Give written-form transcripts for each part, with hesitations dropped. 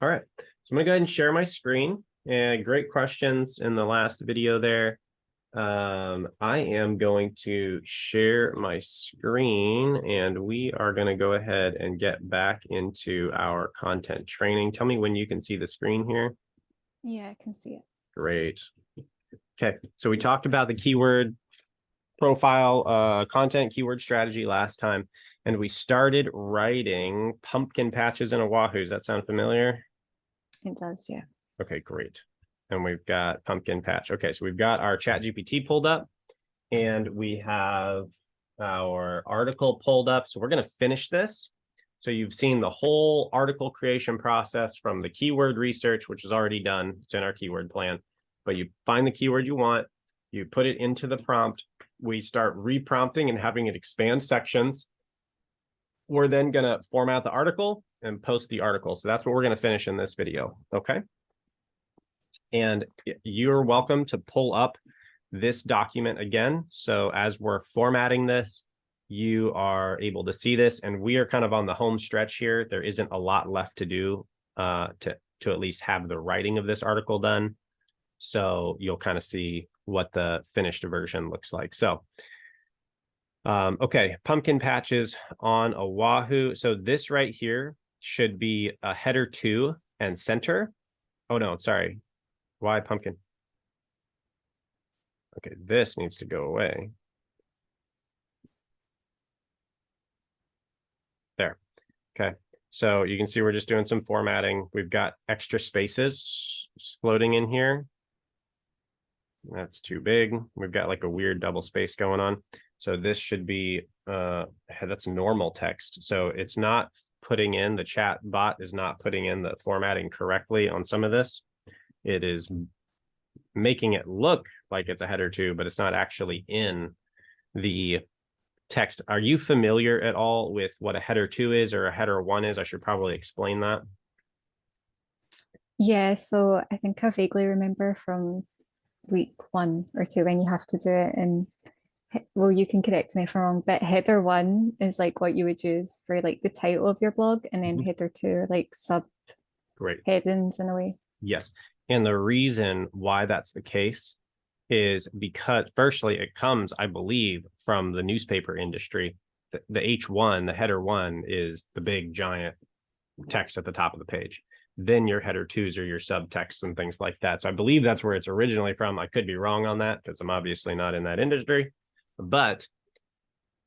All right, so I'm gonna go ahead and share my screen. And great questions in the last video there. I am going to share my screen and we are going to go ahead and get back into our content training. Tell me when you can see the screen here. Yeah, I can see it. Great. Okay, so we talked about the keyword profile, content keyword strategy last time, and we started writing pumpkin patches in Oahu. Does that sound familiar? It does, yeah. Okay, great. And we've got pumpkin patch. Okay, so we've got our chat GPT pulled up and we have our article pulled up. So we're going to finish this. So you've seen the whole article creation process from the keyword research, which is already done. It's in our keyword plan, but you find the keyword you want, you put it into the prompt. We start reprompting and having it expand sections. We're then going to format the article and post the article. So that's what we're going to finish in this video. Okay. And you're welcome to pull up this document again. So as we're formatting this, you are able to see this, and we are kind of on the home stretch here. There isn't a lot left to do to at least have the writing of this article done. So you'll kind of see what the finished version looks like. So, okay, pumpkin patches on Oahu. So this right here should be a header 2 and center. Oh no, sorry. Why pumpkin? Okay, this needs to go away. There. Okay, so you can see we're just doing some formatting. We've got extra spaces floating in here. That's too big. We've got like a weird double space going on. So this should be, that's normal text. So it's not putting in, the chat bot is not putting in the formatting correctly on some of this. It is making it look like it's a header 2, but it's not actually in the text. Are you familiar at all with what a header 2 is or a header 1 is? I should probably explain that. Yeah, so I think I vaguely remember from week 1 or 2 when you have to do it. And well, you can correct me if I'm wrong, but header 1 is like what you would use for like the title of your blog, and then header 2 are like sub Great. headings in a way. Yes. And the reason why that's the case is because, firstly, it comes, I believe, from the newspaper industry. The H1, the header 1 is the big giant text at the top of the page. Then your header 2s are your subtext and things like that. So I believe that's where it's originally from. I could be wrong on that because I'm obviously not in that industry. But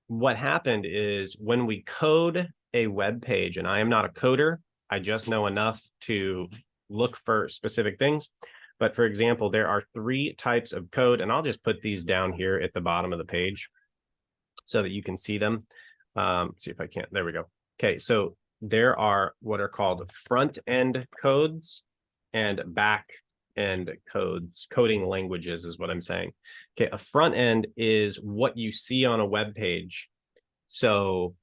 what happened is when we code a web page, and I am not a coder, I just know enough to look for specific things. But for example, there are 3 types of code, and I'll just put these down here at the bottom of the page so that you can see them. See if I can't. There we go. Okay, so there are what are called front end codes and back end codes. Coding languages is what I'm saying. Okay, a front end is what you see on a web page. So,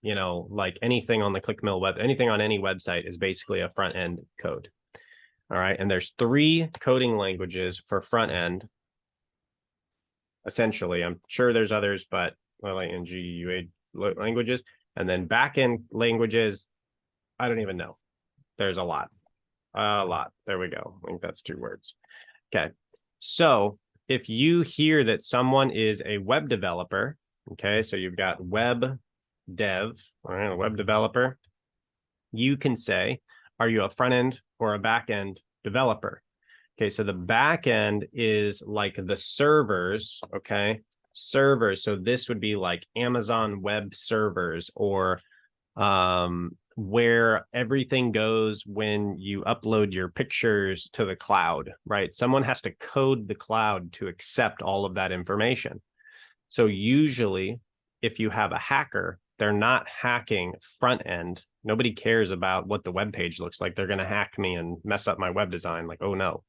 you know, like anything on the ClickMill web, anything on any website is basically a front end code. All right, and there's 3 coding languages for front end. Essentially, I'm sure there's others, but LangUA languages, and then backend languages. I don't even know. There's a lot. There we go. I think that's 2 words. Okay. So if you hear that someone is a web developer, okay, so you've got web dev, all right, a web developer, you can say, are you a front end or a back end developer? Okay, so the back end is like the servers, okay? Servers. So this would be like Amazon Web Servers, or where everything goes when you upload your pictures to the cloud, right? Someone has to code the cloud to accept all of that information. So usually, if you have a hacker, they're not hacking front end. Nobody cares about what the web page looks like. They're going to hack me and mess up my web design. Like, oh no.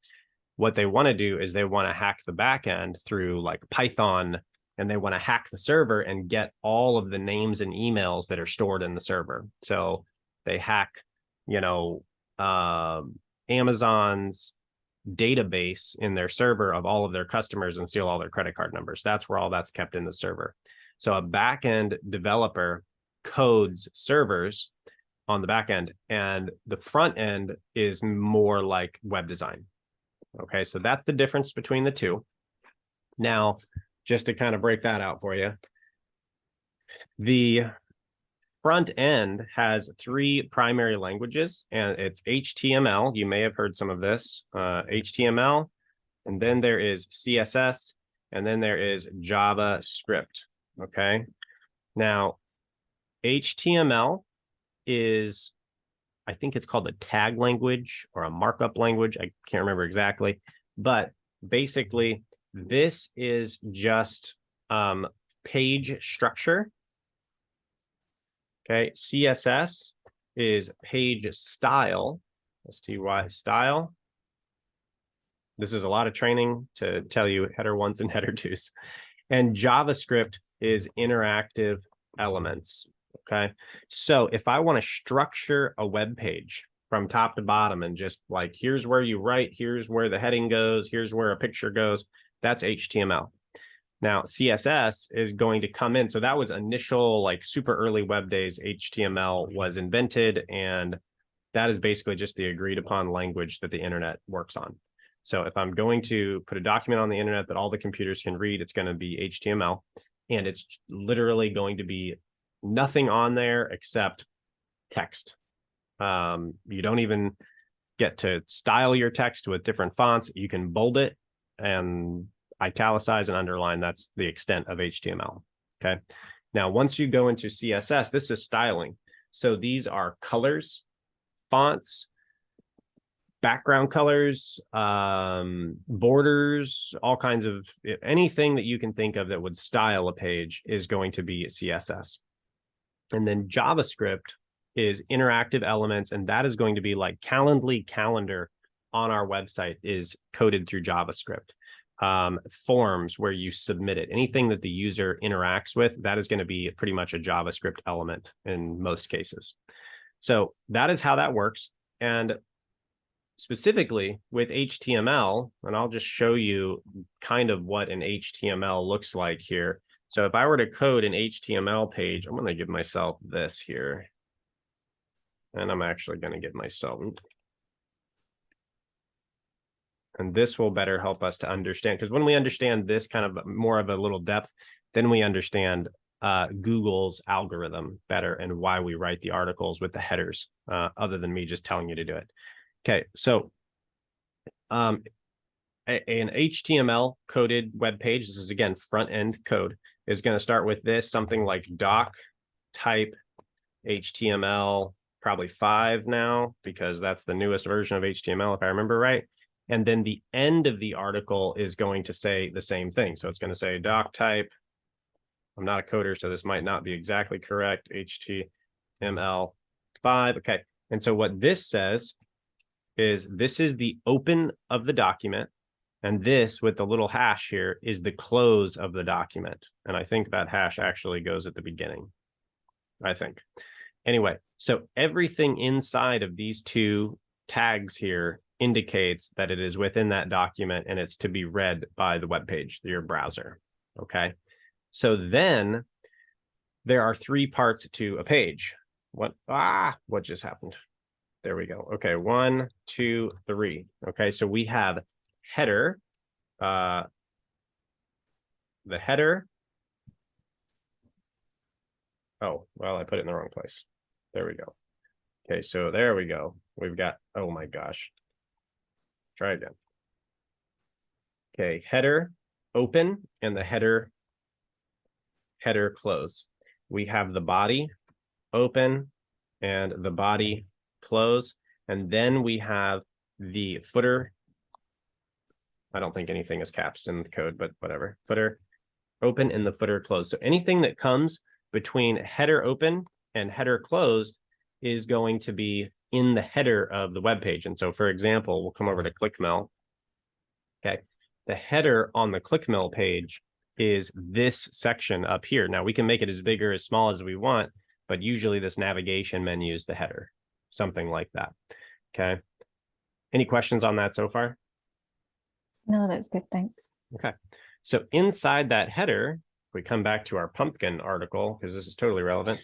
What they want to do is they want to hack the back end through like Python, and they want to hack the server and get all of the names and emails that are stored in the server. So they hack, you know, Amazon's database in their server of all of their customers and steal all their credit card numbers. That's where all that's kept in the server. So a backend developer codes servers, on the back end, and the front end is more like web design. Okay, so that's the difference between the two. Now, just to kind of break that out for you, the front end has three primary languages, and it's HTML. You may have heard some of this, HTML, and then there is CSS, and then there is JavaScript. Okay, now HTML is, I think it's called a tag language or a markup language. I can't remember exactly, but basically this is just page structure. Okay, CSS is page style, STY style. This is a lot of training to tell you header ones and header twos. And JavaScript is interactive elements. Okay, so if I want to structure a web page from top to bottom and just like, here's where you write, here's where the heading goes, here's where a picture goes, that's HTML. Now, CSS is going to come in. So that was initial, like super early web days, HTML was invented, and that is basically just the agreed upon language that the internet works on. So if I'm going to put a document on the internet that all the computers can read, it's going to be HTML, and it's literally going to be nothing on there except text. You don't even get to style your text with different fonts. You can bold it and italicize and underline. That's the extent of HTML. Okay. Now, once you go into CSS, this is styling. So these are colors, fonts, background colors, borders, all kinds of anything that you can think of that would style a page is going to be CSS. And then JavaScript is interactive elements, and that is going to be like Calendly calendar on our website is coded through JavaScript. Forms where you submit it, anything that the user interacts with, that is going to be pretty much a JavaScript element in most cases. So that is how that works. And specifically with HTML, and I'll just show you kind of what an HTML looks like here. So if I were to code an HTML page, I'm going to give myself this here. And I'm actually going to give myself, and this will better help us to understand, because when we understand this kind of more of a little depth, then we understand Google's algorithm better and why we write the articles with the headers, other than me just telling you to do it. Okay, so an HTML coded web page, this is again front end code, is going to start with this, something like doc type HTML, probably 5 now, because that's the newest version of HTML, if I remember right. And then the end of the article is going to say the same thing. So it's going to say doc type. I'm not a coder, so this might not be exactly correct. HTML5. Okay. And so what this says is this is the open of the document. And this with the little hash here is the close of the document. And I think that hash actually goes at the beginning, I think. Anyway, so everything inside of these two tags here indicates that it is within that document and it's to be read by the web page, your browser. Okay. So then there are 3 parts to a page. What just happened? There we go. Okay. 1, 2, 3. Okay. So we have header, the header. Oh, well, I put it in the wrong place. There we go. Okay. So there we go. We've got, oh my gosh. Try again. Okay, header open and the header close. We have the body open and the body close. And then we have the footer. I don't think anything is caps in the code, but whatever. Footer open and the footer closed. So anything that comes between header open and header closed is going to be in the header of the web page. And so, for example, we'll come over to ClickMill. Okay, the header on the ClickMill page is this section up here. Now we can make it as big or as small as we want, but usually this navigation menu is the header, something like that. Okay, any questions on that so far? No, that's good, thanks. Okay, so inside that header, if we come back to our pumpkin article, because this is totally relevant,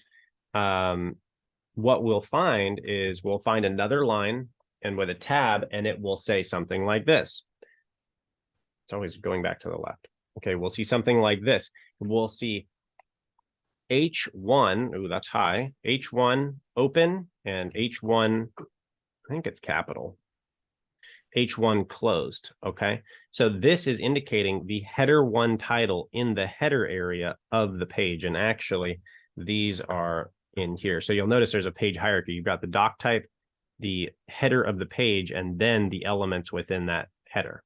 what we'll find is we'll find another line and with a tab, and it will say something like this. It's always going back to the left. Okay, we'll see something like this. We'll see H1, ooh, that's high, H1 open, and H1, I think it's capital, H1 closed, okay? So this is indicating the header 1 title in the header area of the page, and actually these are in here. So you'll notice there's a page hierarchy. You've got the doc type, the header of the page, and then the elements within that header,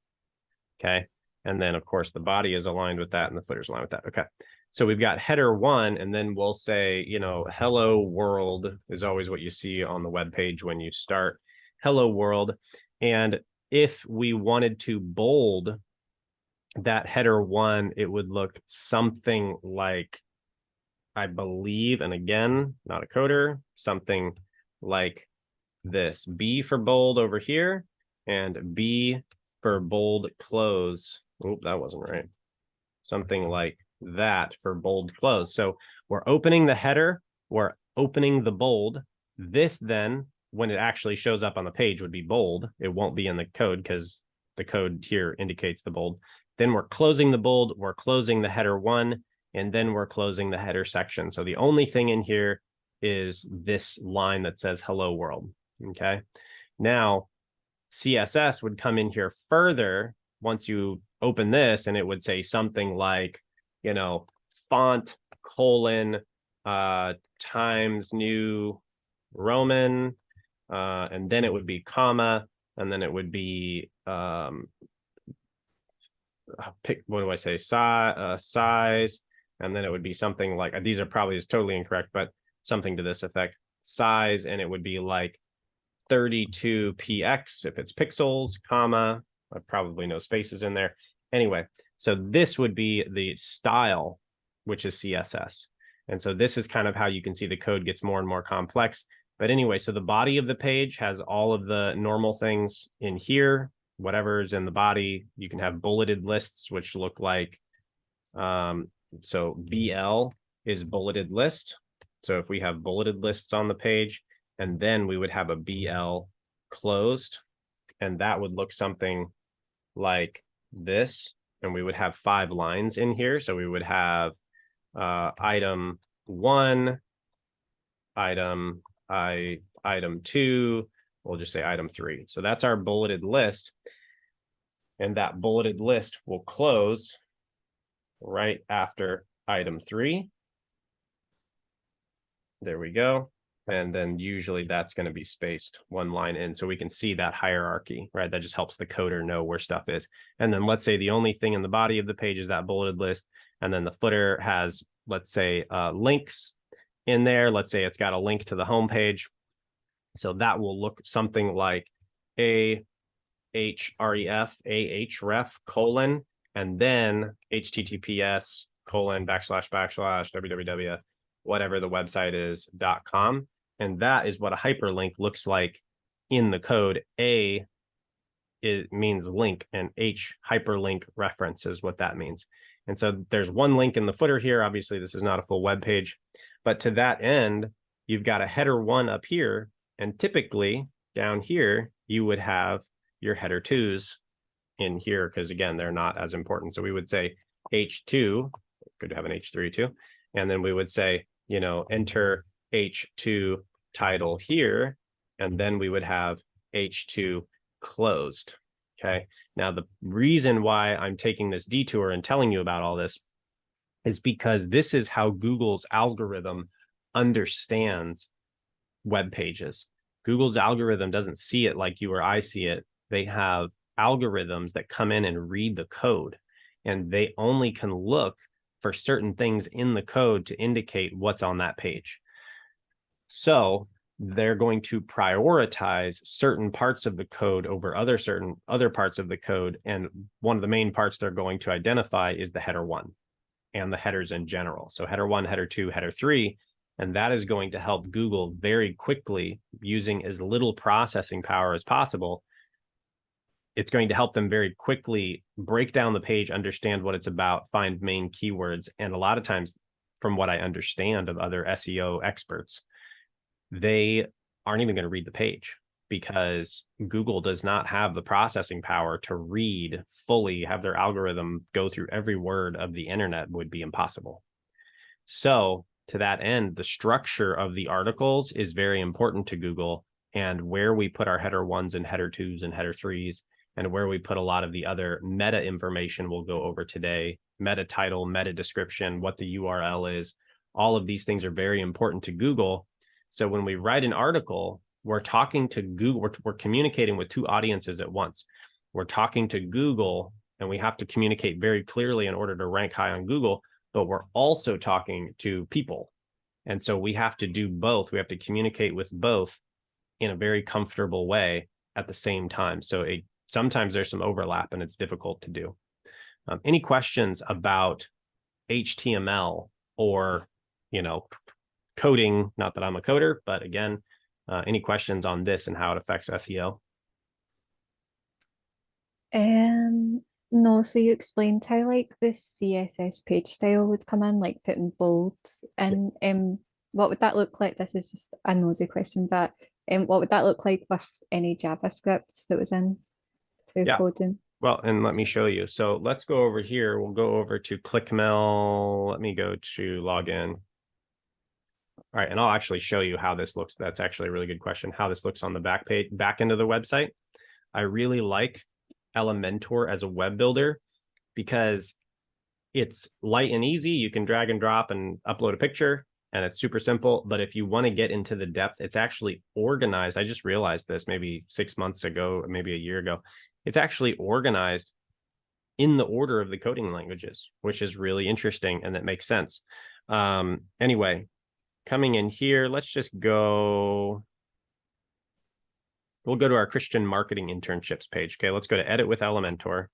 okay? And then, of course, the body is aligned with that and the footer is aligned with that, okay? So we've got header 1, and then we'll say, you know, hello world is always what you see on the web page when you start, hello world. And if we wanted to bold that header 1, it would look something like, I believe, and again, not a coder, something like this. B for bold over here, and B for bold close. Oop, that wasn't right. Something like that for bold close. So we're opening the header, we're opening the bold. This then, when it actually shows up on the page, would be bold. It won't be in the code because the code here indicates the bold. Then we're closing the bold, we're closing the header 1, and then we're closing the header section. So the only thing in here is this line that says hello world, okay? Now, CSS would come in here further once you open this, and it would say something like, you know, font colon Times New Roman, and then it would be comma, and then it would be pick, what do I say, size, and then it would be something like, these are probably is totally incorrect, but something to this effect, size, and it would be like 32px if it's pixels, comma, probably no spaces in there. Anyway, so this would be the style, which is CSS. And so this is kind of how you can see the code gets more and more complex. But anyway, so the body of the page has all of the normal things in here, whatever's in the body. You can have bulleted lists, which look like, so BL is bulleted list. So if we have bulleted lists on the page, and then we would have a BL closed, and that would look something like this. And we would have 5 lines in here. So we would have item 1, item 2, we'll just say item 3. So that's our bulleted list. And that bulleted list will close right after item 3. There we go. And then usually that's going to be spaced 1 line in, so we can see that hierarchy, right? That just helps the coder know where stuff is. And then let's say the only thing in the body of the page is that bulleted list. And then the footer has, let's say, links in there. Let's say it's got a link to the home page. So that will look something like ahref colon, and then https colon / www, whatever the website is, .com. And that is what a hyperlink looks like in the code. A, it means link, and H, hyperlink reference, is what that means. And so there's 1 link in the footer here. Obviously, this is not a full web page, but to that end, you've got a header 1 up here, and typically down here, you would have your header 2s in here, because again, they're not as important. So we would say H2, good to have an H3 too. And then we would say, you know, enter H2 title here, and then we would have H2 closed. Okay. Now, the reason why I'm taking this detour and telling you about all this is because this is how Google's algorithm understands web pages. Google's algorithm doesn't see it like you or I see it. They have algorithms that come in and read the code, and they only can look for certain things in the code to indicate what's on that page. So they're going to prioritize certain parts of the code over other parts of the code. And one of the main parts they're going to identify is the header 1 and the headers in general. So header 1, header 2, header 3. And that is going to help Google very quickly, using as little processing power as possible. It's going to help them very quickly break down the page, understand what it's about, find main keywords. And a lot of times, from what I understand of other SEO experts, they aren't even going to read the page because Google does not have the processing power to read fully, have their algorithm go through every word of the internet would be impossible. So to that end, the structure of the articles is very important to Google, and where we put our header ones and header twos and header threes, and where we put a lot of the other meta information we'll go over today, meta title, meta description, what the URL is, all of these things are very important to Google. So when we write an article, we're talking to Google, we're communicating with two audiences at once. We're talking to Google, and we have to communicate very clearly in order to rank high on Google, but we're also talking to people. And so we have to do both. We have to communicate with both in a very comfortable way at the same time. So sometimes there's some overlap and it's difficult to do. Any questions about HTML or, coding? Not that I'm a coder, but again, any questions on this and how it affects SEO? No, so you explained how like this CSS page style would come in, like putting bold, and what would that look like? This is just a nosy question, but what would that look like with any JavaScript that was in through coding? Well, and let me show you. So let's go over here. We'll go over to ClickMail. Let me go to login. All right, and I'll actually show you how this looks. That's actually a really good question, how this looks on the back end of the website. I really like Elementor as a web builder because it's light and easy. You can drag and drop and upload a picture, and it's super simple. But if you want to get into the depth, it's actually organized. I just realized this maybe 6 months ago, maybe a year ago. It's actually organized in the order of the coding languages, which is really interesting, and that makes sense. Anyway, coming in here, let's just go. We'll go to our Christian marketing internships page. Okay, let's go to edit with Elementor.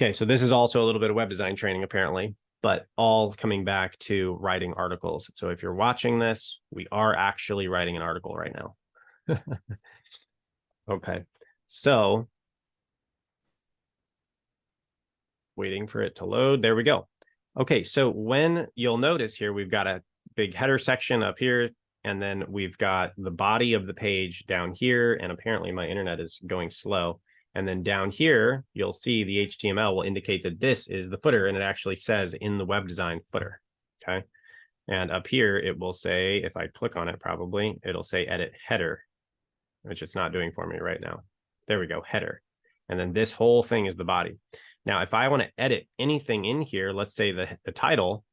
Okay, so this is also a little bit of web design training apparently, but all coming back to writing articles. So if you're watching this, we are actually writing an article right now. Okay, so waiting for it to load. There we go. Okay, so when you'll notice here, we've got a big header section up here, and then we've got the body of the page down here, and apparently my internet is going slow. And then down here, you'll see the HTML will indicate that this is the footer, and it actually says in the web design footer, okay? And up here, it will say, if I click on it probably, it'll say edit header, which it's not doing for me right now. There we go, header. And then this whole thing is the body. Now, if I want to edit anything in here, let's say the title,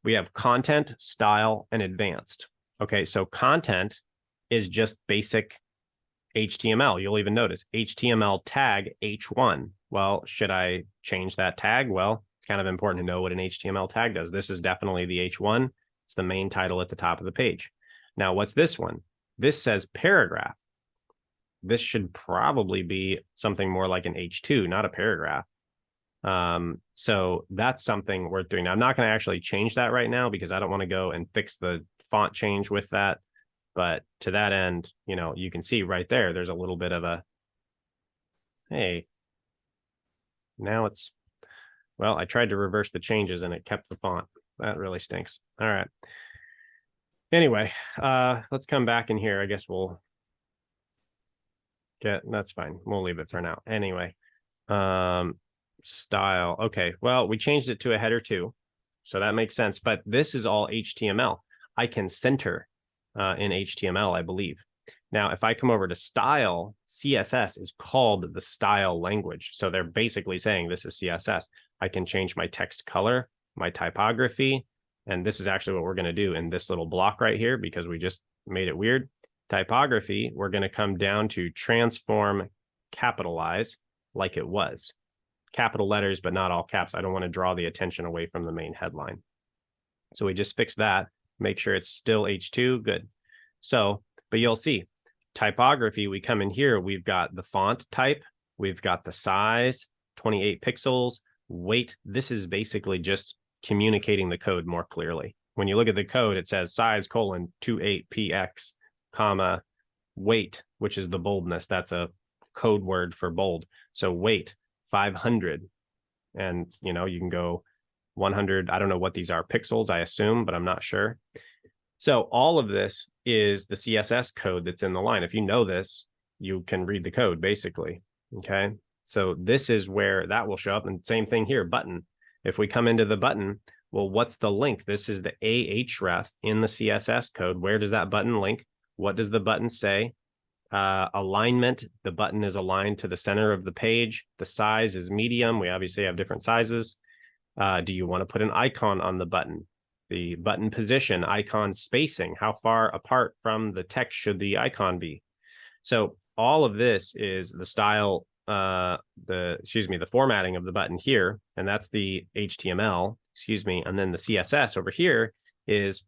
we have content, style, and advanced. Okay, so content is just basic HTML. You'll even notice HTML tag H1. Well, should I change that tag? Well, it's kind of important to know what an HTML tag does. This is definitely the H1. It's the main title at the top of the page. Now, what's this one? This says paragraph. This should probably be something more like an H2, not a paragraph. So that's something worth doing. Now, I'm not going to actually change that right now because I don't want to go and fix the font change with that. But to that end, you can see right there, there's a little bit of a, hey, now it's, well, I tried to reverse the changes and it kept the font. That really stinks. All right. Anyway, let's come back in here. I guess we'll that's fine. We'll leave it for now. Anyway, style. Okay, well, we changed it to a header too, so that makes sense. But this is all HTML. I can center in HTML, I believe. Now, if I come over to style, CSS is called the style language. So they're basically saying this is CSS. I can change my text color, my typography, and this is actually what we're going to do in this little block right here because we just made it weird. Typography, we're going to come down to transform, capitalize like it was. Capital letters, but not all caps. I don't want to draw the attention away from the main headline. So we just fix that, make sure it's still H2, good. So, but you'll see, typography, we come in here, we've got the font type, we've got the size, 28 pixels, weight. This is basically just communicating the code more clearly. When you look at the code, it says size : 28px, comma, weight, which is the boldness. That's a code word for bold. So weight, 500. And, you can go 100. I don't know what these are, pixels, I assume, but I'm not sure. So all of this is the CSS code that's in the line. If you know this, you can read the code basically. Okay. So this is where that will show up. And same thing here, button. If we come into the button, well, what's the link? This is the ahref in the CSS code. Where does that button link? What does the button say? Alignment, the button is aligned to the center of the page. The size is medium. We obviously have different sizes. Do you want to put an icon on the button? The button position, icon spacing, how far apart from the text should the icon be? So all of this is the style, the formatting of the button here, and that's the HTML, and then the CSS over here is,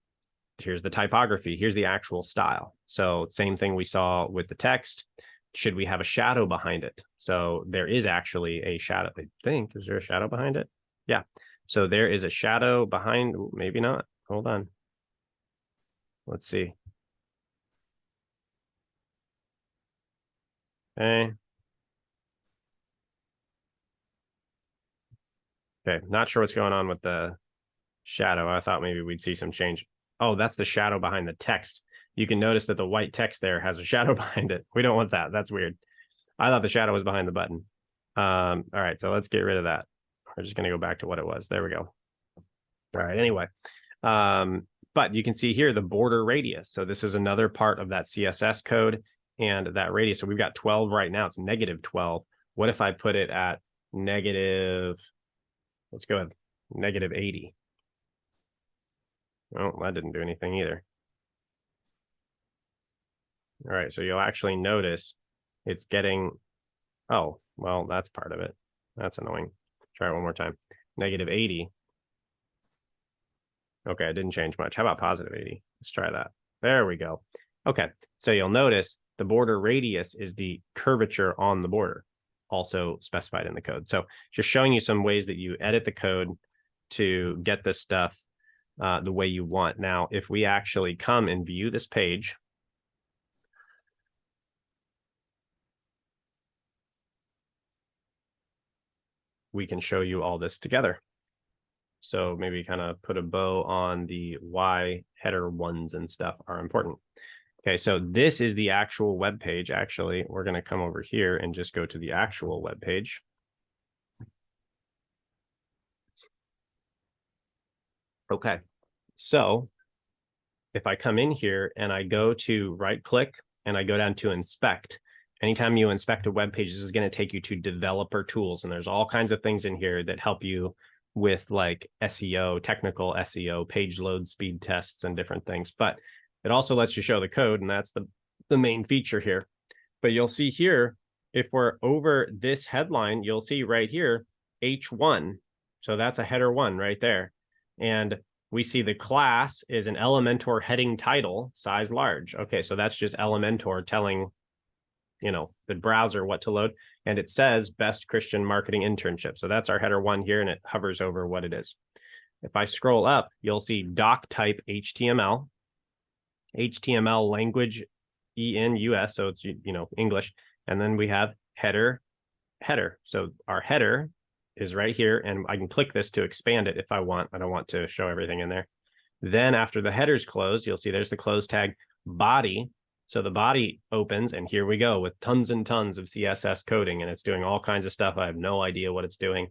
here's the typography, here's the actual style. So same thing we saw with the text. Should we have a shadow behind it? So there is actually a shadow, I think. Is there a shadow behind it? Yeah. So there is a shadow behind, maybe not. Hold on. Let's see. Okay. Okay, not sure what's going on with the shadow. I thought maybe we'd see some change. Oh, that's the shadow behind the text. You can notice that the white text there has a shadow behind it. We don't want that. That's weird. I thought the shadow was behind the button. All right, so let's get rid of that. We're just going to go back to what it was. There we go. All right, anyway. But you can see here the border radius. So this is another part of that CSS code and that radius. So we've got 12 right now. It's negative 12. What if I put it at negative, let's go with negative 80. Oh, that didn't do anything either. All right, so you'll actually notice it's getting, oh, well, that's part of it. That's annoying. Try it one more time. Negative 80. Okay, it didn't change much. How about positive 80? Let's try that. There we go. Okay, so you'll notice the border radius is the curvature on the border, also specified in the code. So just showing you some ways that you edit the code to get this stuff the way you want. Now, if we actually come and view this page, we can show you all this together. So maybe kind of put a bow on the why header ones and stuff are important. Okay, so this is the actual web page. Actually, we're going to come over here and just go to the actual web page. Okay, so if I come in here and I go to right click and I go down to inspect, anytime you inspect a web page, this is going to take you to developer tools. And there's all kinds of things in here that help you with like SEO, technical SEO, page load speed tests and different things. But it also lets you show the code, and that's the main feature here. But you'll see here, if we're over this headline, you'll see right here, H1. So that's a header 1 right there. And we see the class is an Elementor heading title, size large. Okay, so that's just Elementor telling, you know, the browser what to load. And it says best Christian marketing internship. So that's our header 1 here, and it hovers over what it is. If I scroll up, you'll see doc type HTML, HTML language ENUS. So it's, you know, English. And then we have header. So our header is right here, and I can click this to expand it if I want. I don't want to show everything in there. Then after the header's closed, you'll see there's the close tag body. So the body opens, and here we go with tons and tons of CSS coding, and it's doing all kinds of stuff. I have no idea what it's doing.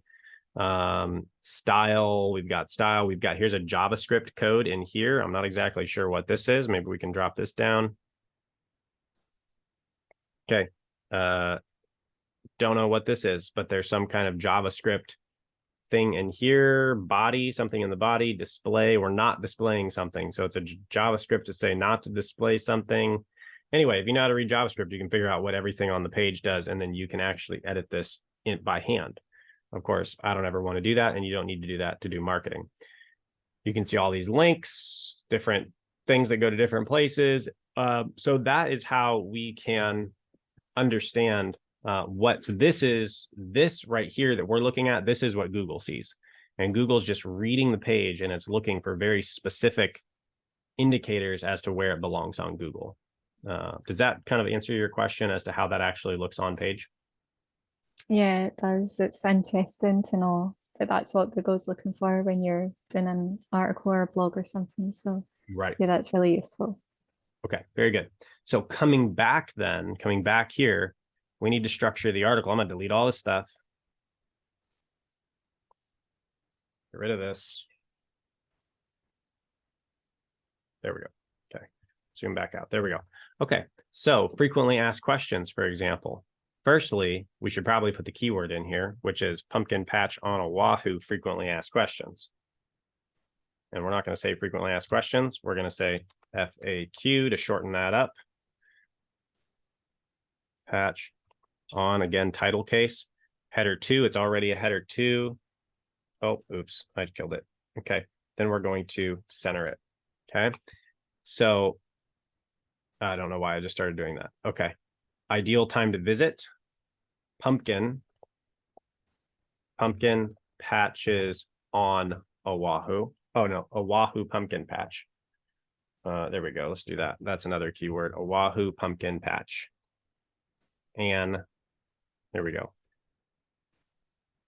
Style, we've got style. We've got, here's a JavaScript code in here. I'm not exactly sure what this is. Maybe we can drop this down. Okay. Don't know what this is, but there's some kind of JavaScript thing in here. Body, something in the body. Display, we're not displaying something. So it's a JavaScript to say not to display something. Anyway, if you know how to read JavaScript, you can figure out what everything on the page does, and then you can actually edit this by hand. Of course, I don't ever want to do that, and you don't need to do that to do marketing. You can see all these links, different things that go to different places. So that is how we can understand what, so this right here that we're looking at, this is what Google sees. And Google's just reading the page, and it's looking for very specific indicators as to where it belongs on Google. Does that kind of answer your question as to how that actually looks on page? Yeah, it does. It's interesting to know that that's what Google's looking for when you're doing an article or a blog or something. So Right. Yeah, that's really useful. Okay, very good. So coming back here, we need to structure the article. I'm going to delete all this stuff. Get rid of this. There we go. Okay, zoom back out. There we go. Okay, so frequently asked questions, for example. Firstly, we should probably put the keyword in here, which is pumpkin patch on Oahu frequently asked questions. And we're not going to say frequently asked questions. We're going to say FAQ to shorten that up. Patch on, again, title case. Header 2, it's already a header 2. Oh, oops, I killed it. Okay, then we're going to center it. Okay, so I don't know why I just started doing that. Okay, ideal time to visit. Pumpkin patches on Oahu. Oh no, Oahu pumpkin patch. There we go. Let's do that. That's another keyword. Oahu pumpkin patch. And there we go.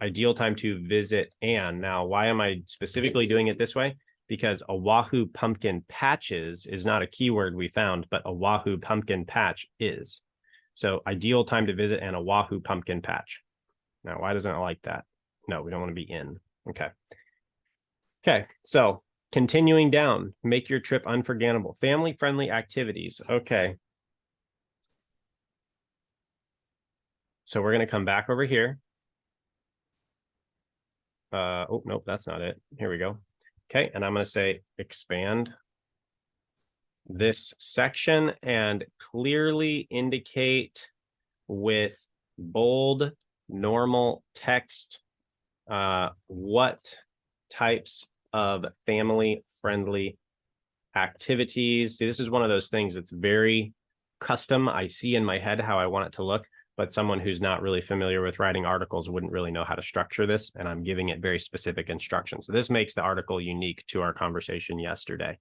Ideal time to visit Anne. Now, why am I specifically doing it this way? Because Oahu pumpkin patches is not a keyword we found, but Oahu pumpkin patch is. So ideal time to visit an Oahu pumpkin patch. Now, why doesn't it like that? No, we don't want to be in. Okay. Okay, so continuing down, make your trip unforgettable. Family-friendly activities. Okay. So we're going to come back over here. Oh, nope, that's not it. Here we go. Okay, and I'm going to say expand this section and clearly indicate with bold normal text what types of family-friendly activities. See, this is one of those things that's very custom. I see in my head how I want it to look, but someone who's not really familiar with writing articles wouldn't really know how to structure this, and I'm giving it very specific instructions. So this makes the article unique to our conversation yesterday.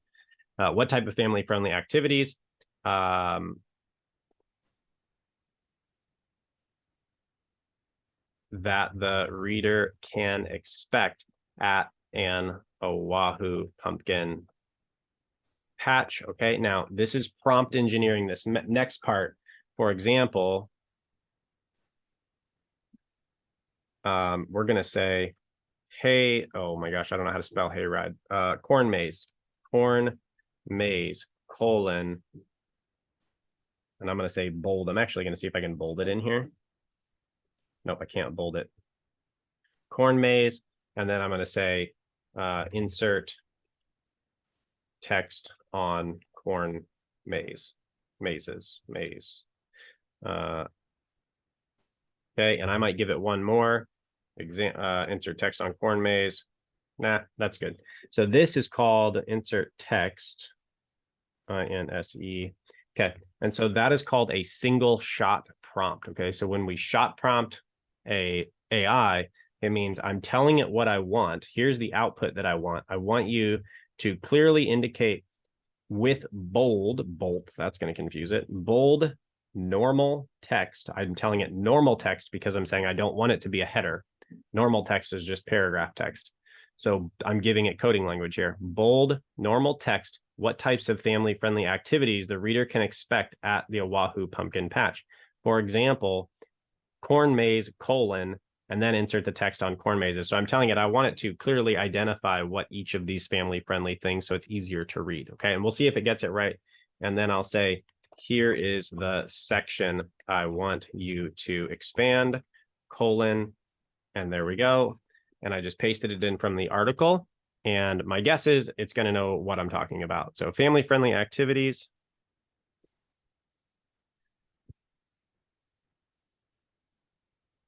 What type of family-friendly activities? That the reader can expect at an Oahu pumpkin patch. Okay, now this is prompt engineering. This next part, for example, we're going to say, hey, oh my gosh, I don't know how to spell hayride. Corn maze, colon, and I'm going to say bold. I'm actually going to see if I can bold it in here. Nope, I can't bold it. Corn maze, and then I'm going to say insert text on corn maze. Okay, and I might give it one more. Insert text on corn maze. Nah, that's good. So this is called insert text, INSE. Okay, and so that is called a single shot prompt. Okay, so when we shot prompt a AI, it means I'm telling it what I want. Here's the output that I want. I want you to clearly indicate with bold, that's going to confuse it, bold normal text. I'm telling it normal text because I'm saying I don't want it to be a header. Normal text is just paragraph text. So I'm giving it coding language here. Bold normal text. What types of family-friendly activities the reader can expect at the Oahu pumpkin patch? For example, corn maze, colon, and then insert the text on corn mazes. So I'm telling it I want it to clearly identify what each of these family-friendly things so it's easier to read. Okay, and we'll see if it gets it right. And then I'll say, here is the section I want you to expand, colon, and there we go. And I just pasted it in from the article. And my guess is it's going to know what I'm talking about. So family-friendly activities.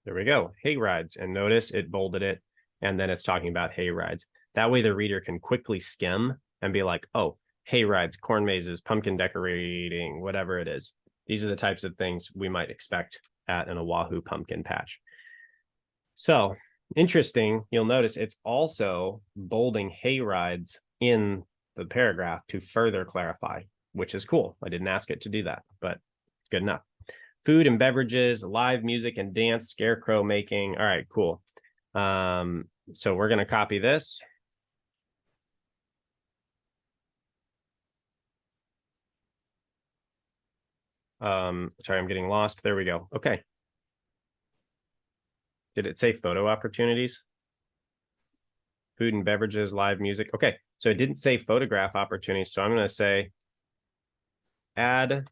There we go. Hay rides. And notice it bolded it. And then it's talking about hay rides. That way the reader can quickly skim and be like, oh, hay rides, corn mazes, pumpkin decorating, whatever it is. These are the types of things we might expect at an Oahu pumpkin patch. So interesting, you'll notice it's also bolding hay rides in the paragraph to further clarify, which is cool. I didn't ask it to do that, but good enough. Food and beverages, live music and dance, scarecrow making. All right, cool. So we're going to copy this. Sorry, I'm getting lost. There we go. Okay. Did it say photo opportunities? Food and beverages, live music. Okay, so it didn't say photograph opportunities. So I'm going to say add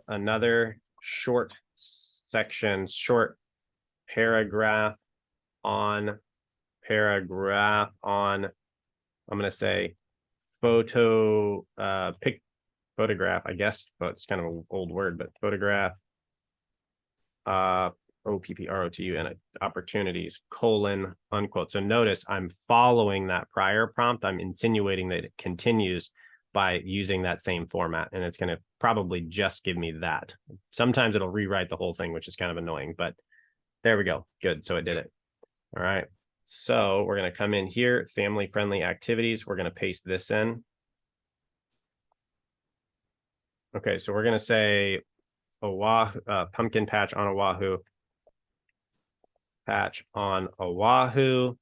another short section, short paragraph on I'm going to say photograph, I guess, but it's kind of an old word, but photograph OPPROTU and opportunities, unquote. So notice I'm following that prior prompt. I'm insinuating that it continues by using that same format, and it's going to probably just give me that. Sometimes it'll rewrite the whole thing, which is kind of annoying, but there we go. Good. So it did it. All right. So we're going to come in here, family friendly activities. We're going to paste this in. Okay. So we're going to say Oahu, pumpkin patch on Oahu. Patch on Oahu,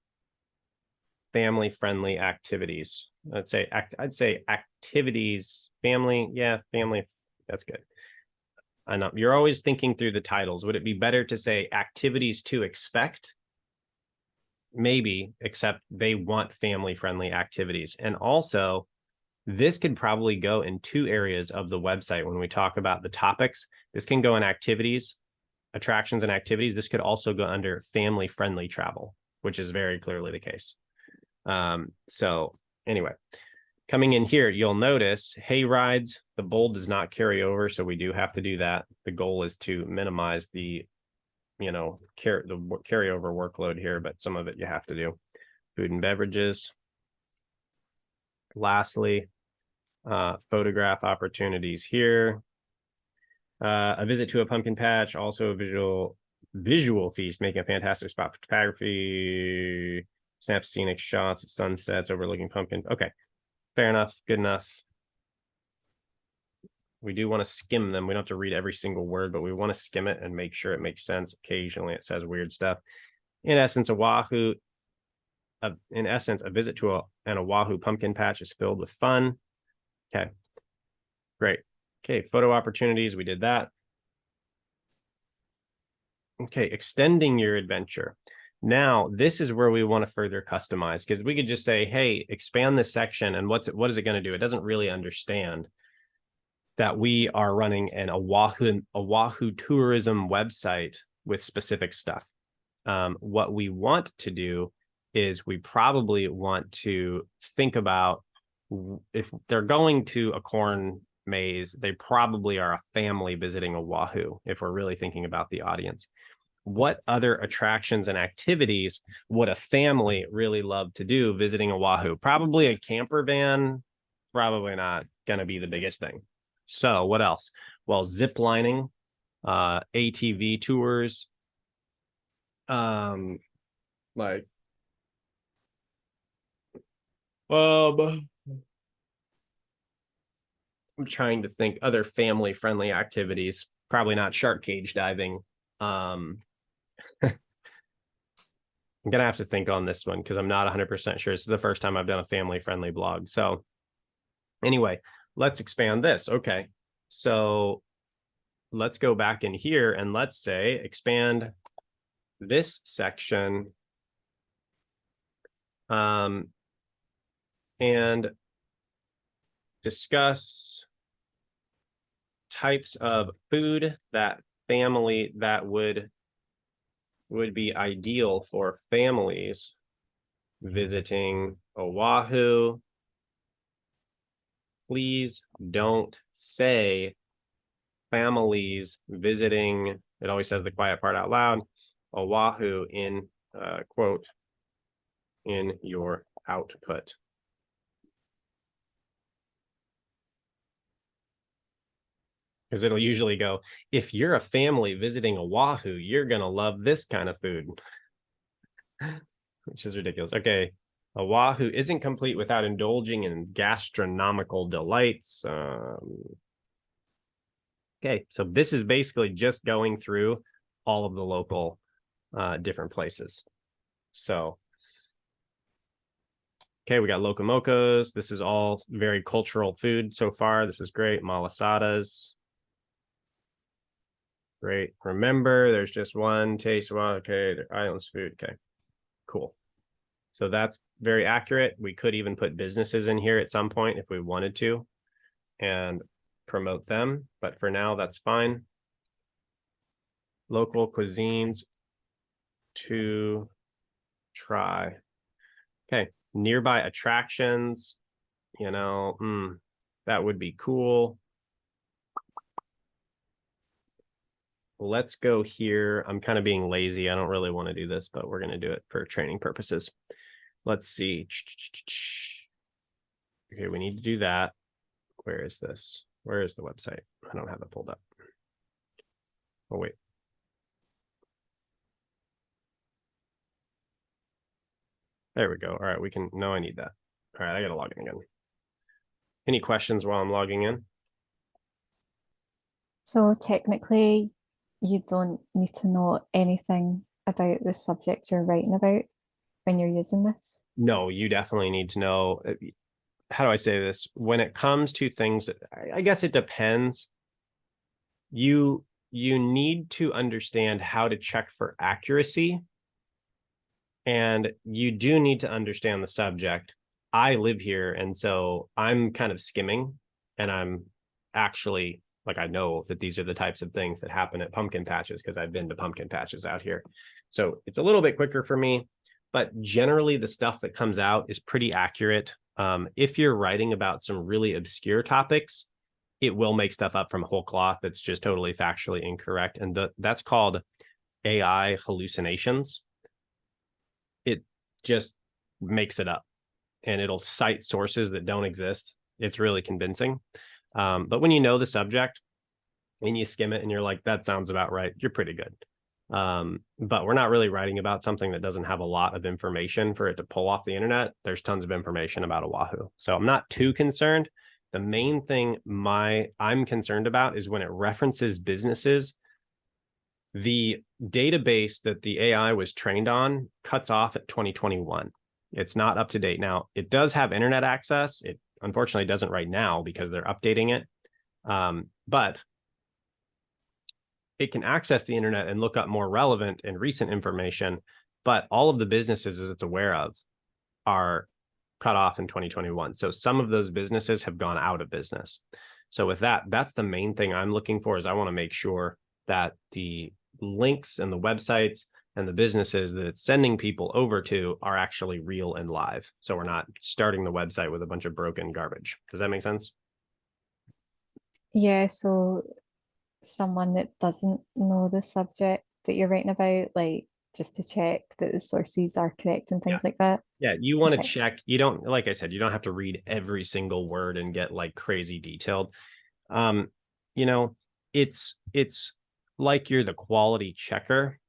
family friendly activities. I'd say activities, family. Yeah, family. That's good. I know you're always thinking through the titles. Would it be better to say activities to expect? Maybe, except they want family friendly activities. And also, this could probably go in two areas of the website when we talk about the topics. This can go in activities, attractions and activities. This could also go under family friendly travel, which is very clearly the case. So anyway, coming in here, you'll notice hay rides, the bold does not carry over. So we do have to do that. The goal is to minimize the, the carryover workload here, but some of it you have to do. Food and beverages. Lastly, photograph opportunities here. A visit to a pumpkin patch, also a visual feast, making a fantastic spot for photography, snap scenic shots of sunsets overlooking pumpkin. Okay, fair enough, good enough. We do want to skim them. We don't have to read every single word, but we want to skim it and make sure it makes sense. Occasionally it says weird stuff. In essence, Oahu, a visit to an Oahu pumpkin patch is filled with fun. Okay, great. Okay, photo opportunities, we did that. Okay, extending your adventure. Now, this is where we want to further customize, because we could just say, hey, expand this section, and what is it going to do? It doesn't really understand that we are running an Oahu tourism website with specific stuff. What we want to do is we probably want to think about if they're going to a corn maze, they probably are a family visiting Oahu, if we're really thinking about the audience. What other attractions and activities would a family really love to do visiting Oahu? Probably a camper van, probably not going to be the biggest thing. So what else? Well, zip lining, ATV tours, like, I'm trying to think other family friendly activities, probably not shark cage diving. I'm going to have to think on this one because I'm not 100% sure. This is the first time I've done a family friendly blog. So anyway, let's expand this. Okay. So let's go back in here and let's say expand this section. And discuss types of food that would be ideal for families visiting Oahu. Please don't say families visiting, it always says the quiet part out loud, Oahu in quote in your output. Because it'll usually go, if you're a family visiting Oahu, you're going to love this kind of food, which is ridiculous. Okay. Oahu isn't complete without indulging in gastronomical delights. Okay. So this is basically just going through all of the local different places. So Okay, we got locomocos. This is all very cultural food so far. This is great. Malasadas. Great. Remember, there's just one taste. Well, okay, the islands food. Okay, cool. So that's very accurate. We could even put businesses in here at some point if we wanted to and promote them. But for now, that's fine. Local cuisines to try. Okay, nearby attractions, that would be cool. Let's go here. I'm kind of being lazy. I don't really want to do this, but we're going to do it for training purposes. Let's see. Okay, we need to do that. Where is this? Where is the website? I don't have it pulled up. Oh, wait. There we go. All right, we can, no, I need that. All right, I got to log in again. Any questions while I'm logging in? So technically, you don't need to know anything about the subject you're writing about when you're using this. No, you definitely need to know. How do I say this? When it comes to things, I guess it depends. You need to understand how to check for accuracy, and you do need to understand the subject. I live here, and so I'm kind of skimming, and I'm actually like, I know that these are the types of things that happen at pumpkin patches because I've been to pumpkin patches out here. So it's a little bit quicker for me, but generally the stuff that comes out is pretty accurate. If you're writing about some really obscure topics, it will make stuff up from whole cloth that's just totally factually incorrect. And that's called AI hallucinations. It just makes it up and it'll cite sources that don't exist. It's really convincing. But when you know the subject and you skim it and you're like, that sounds about right, you're pretty good. But we're not really writing about something that doesn't have a lot of information for it to pull off the internet. There's tons of information about Oahu. So I'm not too concerned. The main thing I'm concerned about is when it references businesses, the database that the AI was trained on cuts off at 2021. It's not up to date. Now, it does have internet access. It unfortunately doesn't right now because they're updating it. But it can access the internet and look up more relevant and recent information. But all of the businesses as it's aware of are cut off in 2021. So some of those businesses have gone out of business. So with that, that's the main thing I'm looking for, is I want to make sure that the links and the websites and the businesses that it's sending people over to are actually real and live. So we're not starting the website with a bunch of broken garbage. Does that make sense? Yeah, so someone that doesn't know the subject that you're writing about, like just to check that the sources are correct and things like that. Yeah, you want to Okay. check. You don't, like I said, you don't have to read every single word and get like crazy detailed. Um, you know, it's like you're the quality checker.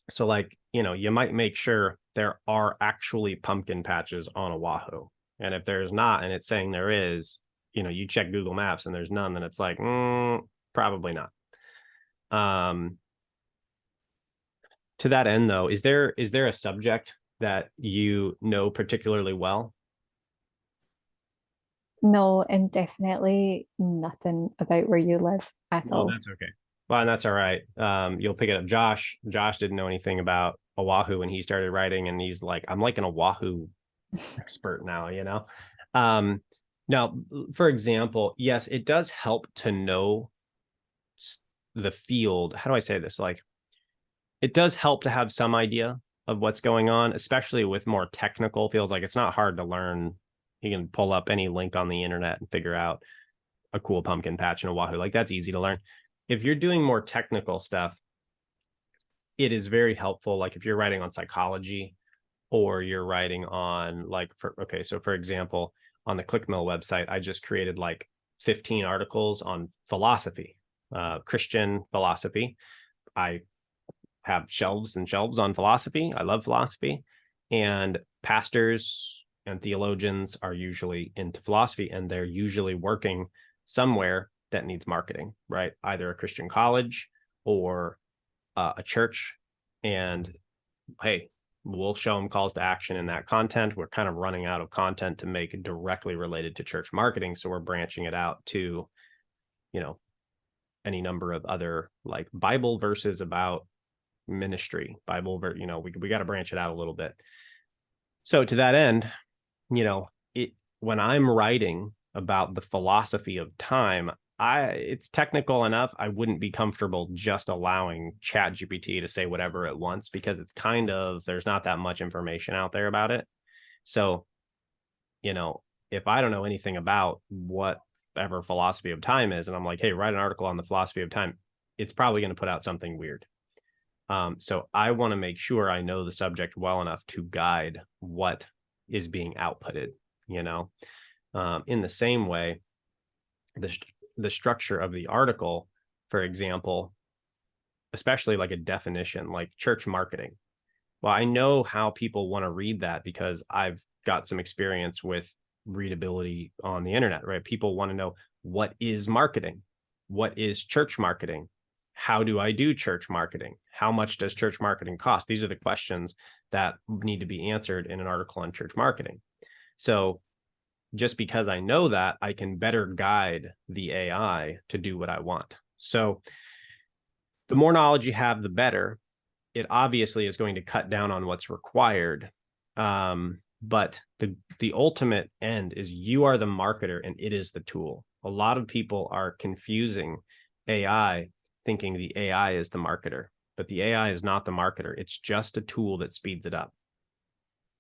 So like, you might make sure there are actually pumpkin patches on Oahu. And if there's not, and it's saying there is, you check Google Maps and there's none, then it's like, probably not. To that end though, is there a subject that you know particularly well? No, and definitely nothing about where you live at No, all. that's okay. Well, and that's all right. You'll pick it up. Josh didn't know anything about Oahu when he started writing, and he's like, I'm like an Oahu expert now. Now, for example, yes, it does help to know the field. How do I say this? Like, it does help to have some idea of what's going on, especially with more technical fields. Like, it's not hard to learn. You can pull up any link on the internet and figure out a cool pumpkin patch in Oahu. Like, that's easy to learn. If you're doing more technical stuff, it is very helpful. Like if you're writing on psychology, or you're writing on so for example, on the ClickMill website, I just created like 15 articles on philosophy, Christian philosophy. I have shelves and shelves on philosophy. I love philosophy, and pastors and theologians are usually into philosophy, and they're usually working somewhere that needs marketing, right? Either a Christian college or a church. And hey, we'll show them calls to action in that content. We're kind of running out of content to make it directly related to church marketing. So we're branching it out to, you know, any number of other like Bible verses about ministry, we got to branch it out a little bit. So to that end, when I'm writing about the philosophy of time, it's technical enough. I wouldn't be comfortable just allowing ChatGPT to say whatever it wants, because it's there's not that much information out there about it. So, if I don't know anything about whatever philosophy of time is, and I'm like, hey, write an article on the philosophy of time, it's probably going to put out something weird. So I want to make sure I know the subject well enough to guide what is being outputted, in the same way, the structure of the article, for example, especially like a definition like church marketing. Well, I know how people want to read that because I've got some experience with readability on the internet, right? People want to know, what is marketing? What is church marketing? How do I do church marketing? How much does church marketing cost? These are the questions that need to be answered in an article on church marketing. So just because I know that, I can better guide the AI to do what I want. So the more knowledge you have, the better. It obviously is going to cut down on what's required. But the ultimate end is you are the marketer and it is the tool. A lot of people are confusing AI, thinking the AI is the marketer, but the AI is not the marketer. It's just a tool that speeds it up.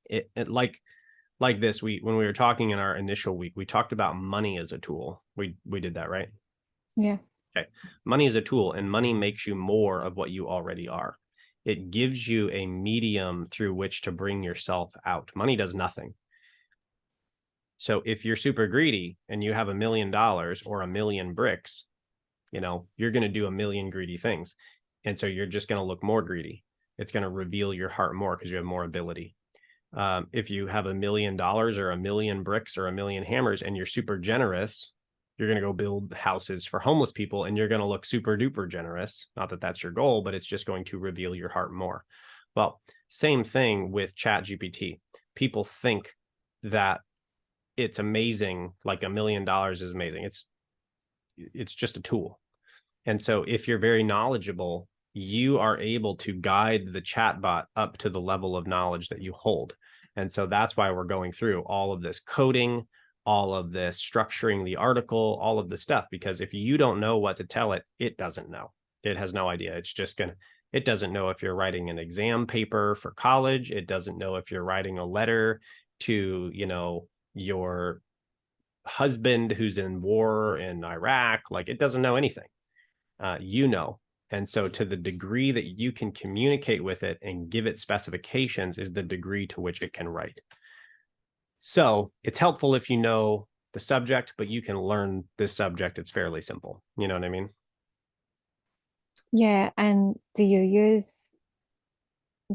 It like this, when we were talking in our initial week, we talked about money as a tool. We did that, right? Yeah. Okay. Money is a tool, and money makes you more of what you already are. It gives you a medium through which to bring yourself out. Money does nothing. So if you're super greedy and you have $1 million or 1 million bricks, you're going to do 1 million greedy things. And so you're just going to look more greedy. It's going to reveal your heart more because you have more ability. If you have $1 million or 1 million bricks or 1 million hammers and you're super generous, you're going to go build houses for homeless people and you're going to look super duper generous. Not that that's your goal, but it's just going to reveal your heart more. Well, same thing with ChatGPT. People think that it's amazing, like $1 million is amazing. It's just a tool. And so if you're very knowledgeable, you are able to guide the chatbot up to the level of knowledge that you hold. And so that's why we're going through all of this coding, all of this structuring the article, all of the stuff, because if you don't know what to tell it, it doesn't know. It has no idea. It doesn't know if you're writing an exam paper for college. It doesn't know if you're writing a letter to, your husband who's in war in Iraq. Like, it doesn't know anything. And so to the degree that you can communicate with it and give it specifications is the degree to which it can write. So it's helpful if you know the subject, but you can learn this subject. It's fairly simple. You know what I mean? Yeah. And do you use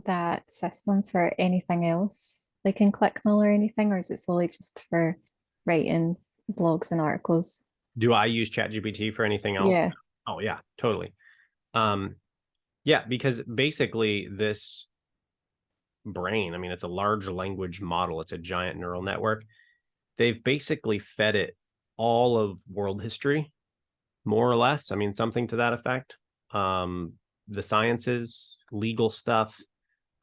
that system for anything else, like in Clickmill or anything, or is it solely just for writing blogs and articles? Do I use ChatGPT for anything else? Yeah. Oh, yeah, totally. Yeah, because basically this brain, I mean, it's a large language model. It's a giant neural network. They've basically fed it all of world history, more or less. I mean, something to that effect. The sciences, legal stuff,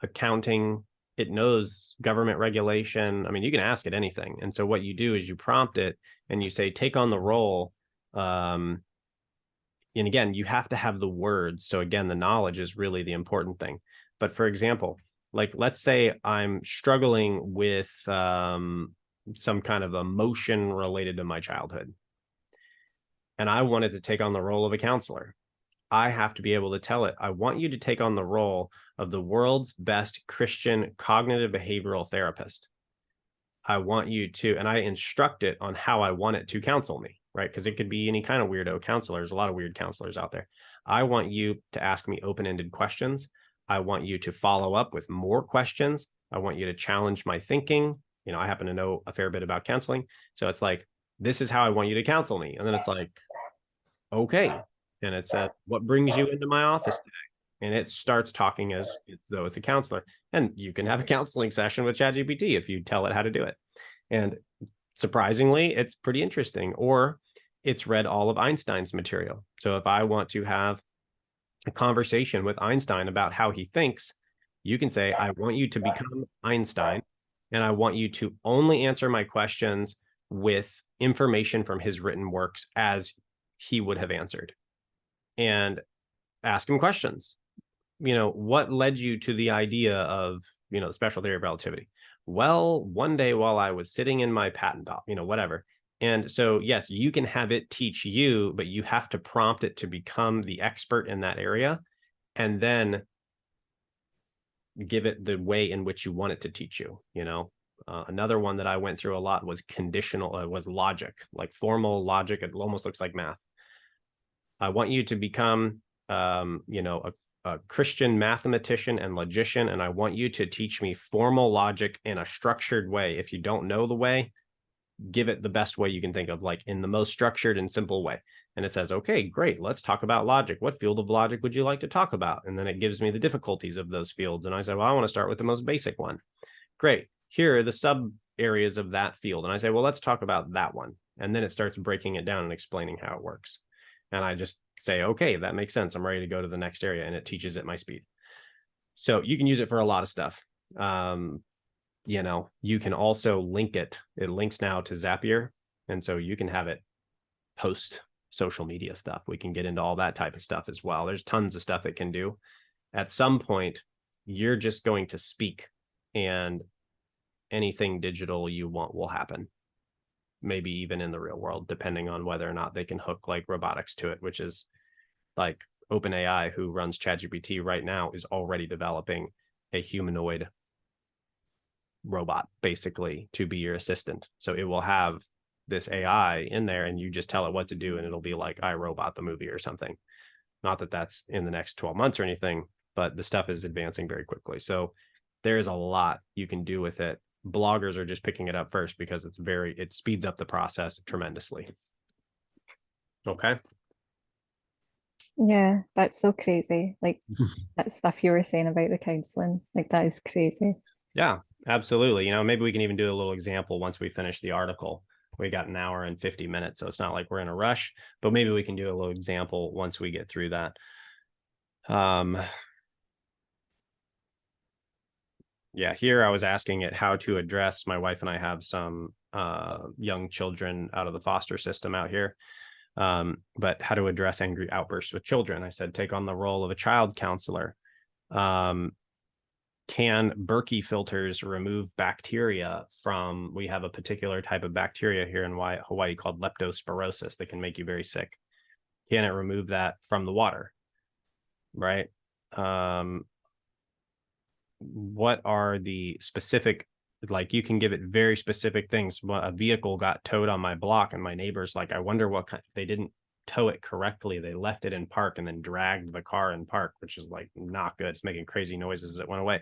accounting. It knows government regulation. I mean, you can ask it anything. And so what you do is you prompt it and you say, take on the role. And again, you have to have the words. So again, the knowledge is really the important thing. But for example, like, let's say I'm struggling with some kind of emotion related to my childhood, and I wanted to take on the role of a counselor. I have to be able to tell it, I want you to take on the role of the world's best Christian cognitive behavioral therapist. I want you to, and I instruct it on how I want it to counsel me, right? Because it could be any kind of weirdo counselor. There's a lot of weird counselors out there. I want you to ask me open-ended questions. I want you to follow up with more questions. I want you to challenge my thinking. I happen to know a fair bit about counseling. So it's like, this is how I want you to counsel me. And then it's like, okay. And it said, what brings you into my office today? And it starts talking as though it's a counselor. And you can have a counseling session with ChatGPT if you tell it how to do it. And surprisingly, it's pretty interesting. Or it's read all of Einstein's material. So if I want to have a conversation with Einstein about how he thinks, you can say, I want you to become Einstein, and I want you to only answer my questions with information from his written works as he would have answered. And ask him questions. What led you to the idea of, the special theory of relativity? Well, one day while I was sitting in my patent office, whatever. And so, yes, you can have it teach you, but you have to prompt it to become the expert in that area, and then give it the way in which you want it to teach you. Another one that I went through a lot was was logic, like formal logic. It almost looks like math. I want you to become, a Christian mathematician and logician, and I want you to teach me formal logic in a structured way. If you don't know the way, give it the best way you can think of, like in the most structured and simple way. And it says, okay, great, let's talk about logic. What field of logic would you like to talk about? And then it gives me the difficulties of those fields. And I said, well, I want to start with the most basic one. Great. Here are the sub areas of that field. And I say, well, let's talk about that one. And then it starts breaking it down and explaining how it works. And I just say, okay, that makes sense. I'm ready to go to the next area. And it teaches at my speed. So you can use it for a lot of stuff. You can also link it. It links now to Zapier. And so you can have it post social media stuff. We can get into all that type of stuff as well. There's tons of stuff it can do. At some point, you're just going to speak, and anything digital you want will happen. Maybe even in the real world, depending on whether or not they can hook like robotics to it, which is like OpenAI, who runs ChatGPT right now, is already developing a humanoid robot basically to be your assistant. So it will have this AI in there, and you just tell it what to do, and it'll be like iRobot the movie or something. Not that that's in the next 12 months or anything, but the stuff is advancing very quickly. So there's a lot you can do with it. Bloggers are just picking it up first because it speeds up the process tremendously. Okay. Yeah, that's so crazy. Like that stuff you were saying about the counseling, like that is crazy. Yeah, absolutely. Maybe we can even do a little example once we finish the article. We got an hour and 50 minutes, so it's not like we're in a rush, but maybe we can do a little example once we get through that. Yeah, here I was asking it how to address, my wife and I have some young children out of the foster system out here, but how to address angry outbursts with children. I said, take on the role of a child counselor. Can Berkey filters remove bacteria from, we have a particular type of bacteria here in Hawaii called leptospirosis that can make you very sick. Can it remove that from the water? Right. What are the specific, like you can give it very specific things. A vehicle got towed on my block, and my neighbor's like, I wonder what kind, they didn't tow it correctly. They left it in park and then dragged the car in park, which is like not good. It's making crazy noises as it went away.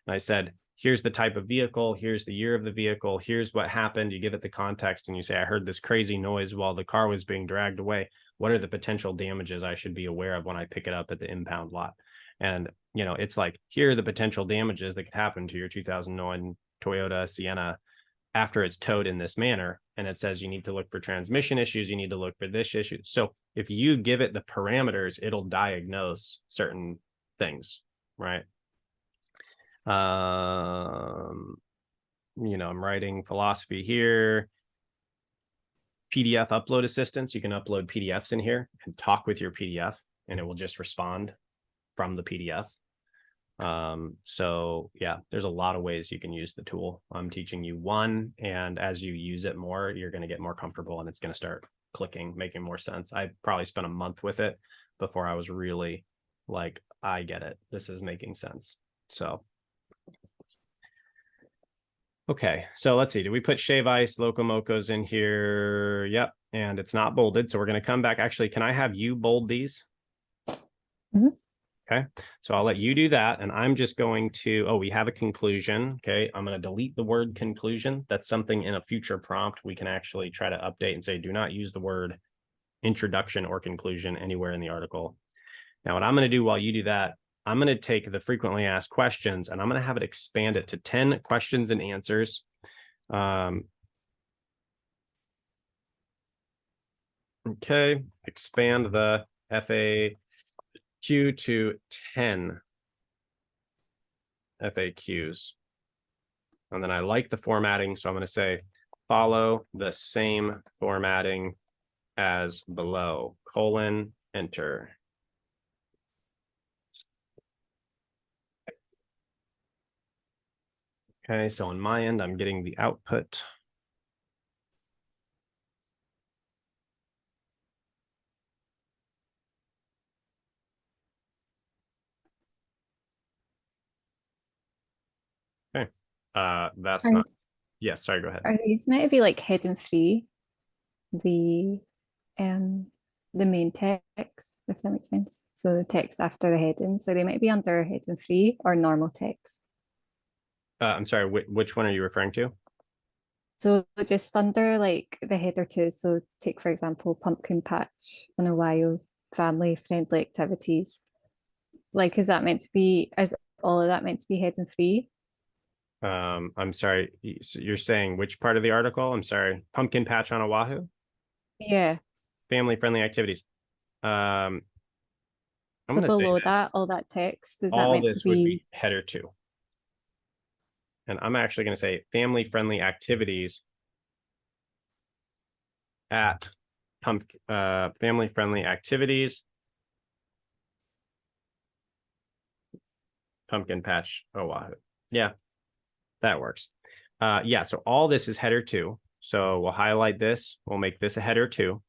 And I said, here's the type of vehicle, here's the year of the vehicle, here's what happened. You give it the context and you say, I heard this crazy noise while the car was being dragged away. What are the potential damages I should be aware of when I pick it up at the impound lot? And, it's like, here are the potential damages that could happen to your 2009 Toyota Sienna after it's towed in this manner. And it says you need to look for transmission issues, you need to look for this issue. So if you give it the parameters, it'll diagnose certain things, right? I'm writing philosophy here. PDF upload assistance. You can upload PDFs in here and talk with your PDF, and it will just respond from the PDF. So yeah, there's a lot of ways you can use the tool. I'm teaching you one, and as you use it more, you're going to get more comfortable and it's going to start clicking, making more sense. I probably spent a month with it before I was really like, I get it. This is making sense. So okay, so let's see. Did we put Shave Ice, Locomocos in here? Yep, and it's not bolded. So we're going to come back. Actually, can I have you bold these? Mhm. Okay, so I'll let you do that. And I'm just going to, we have a conclusion. Okay, I'm going to delete the word conclusion. That's something in a future prompt we can actually try to update and say, do not use the word introduction or conclusion anywhere in the article. Now, what I'm going to do while you do that, I'm going to take the frequently asked questions and I'm going to have it expand it to 10 questions and answers. Okay, expand the FAQ to 10 FAQs. And then I like the formatting, so I'm going to say follow the same formatting as below, colon, enter. Okay, so on my end, I'm getting the output. Okay, that's not, yes, sorry, go ahead. Are these meant to be like hidden free? The main text, if that makes sense. So the text after the heading. So they might be under hidden free or normal text. I'm sorry, which one are you referring to? So just under like the header two. So take, for example, pumpkin patch on Ohio, family friendly activities. Like, is that meant to be, is all of that meant to be hidden free? I'm sorry, you're saying which part of the article? I'm sorry, pumpkin patch on Oahu? Yeah. Family friendly activities. I'm So going to say below this. that, all that text, is that All meant to this would be be header 2. And I'm actually going to say family friendly activities at family friendly activities pumpkin patch Oahu. Yeah, that works. Yeah, so all this is header 2. So we'll highlight this. We'll make this a header 2.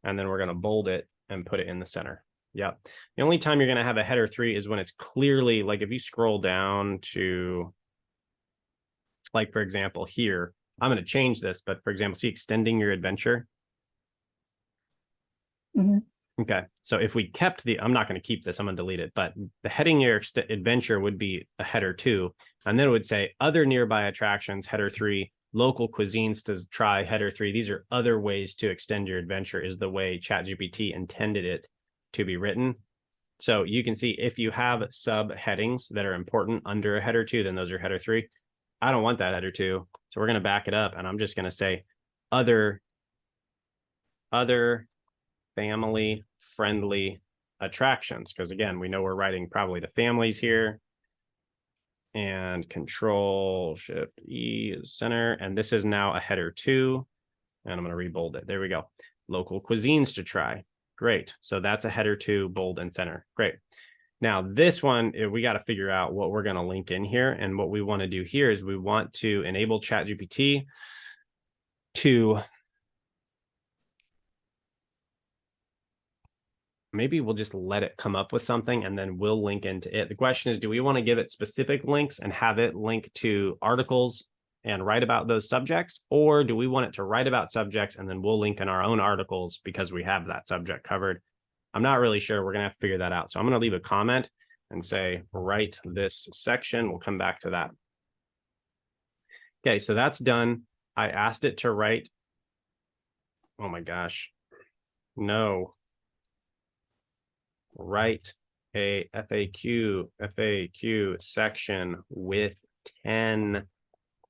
And then we're going to bold it and put it in the center. Yeah. The only time you're going to have a header 3 is when it's clearly, like if you scroll down to, like, for example, here, I'm going to change this, but for example, see extending your adventure. Mhm. Okay. So if we kept the, I'm not going to keep this, I'm going to delete it, but the heading your adventure would be a header 2. And then it would say other nearby attractions, header 3, local cuisines to try, header 3. These are other ways to extend your adventure, is the way ChatGPT intended it to be written. So you can see if you have subheadings that are important under a header 2, then those are header 3. I don't want that header 2. So we're going to back it up and I'm just going to say other family friendly attractions. Because again, we know we're writing probably the families here. And Control Shift E is center. And this is now a header 2. And I'm going to rebold it. There we go. Local cuisines to try. Great. So that's a header 2, bold and center. Great. Now this one, we got to figure out what we're going to link in here. And what we want to do here is we want to enable ChatGPT to, maybe we'll just let it come up with something and then we'll link into it. The question is, do we want to give it specific links and have it link to articles and write about those subjects? Or do we want it to write about subjects and then we'll link in our own articles because we have that subject covered? I'm not really sure. We're going to have to figure that out. So I'm going to leave a comment and say, write this section. We'll come back to that. Okay, so that's done. I asked it to write. Oh my gosh. No. Write a FAQ section with 10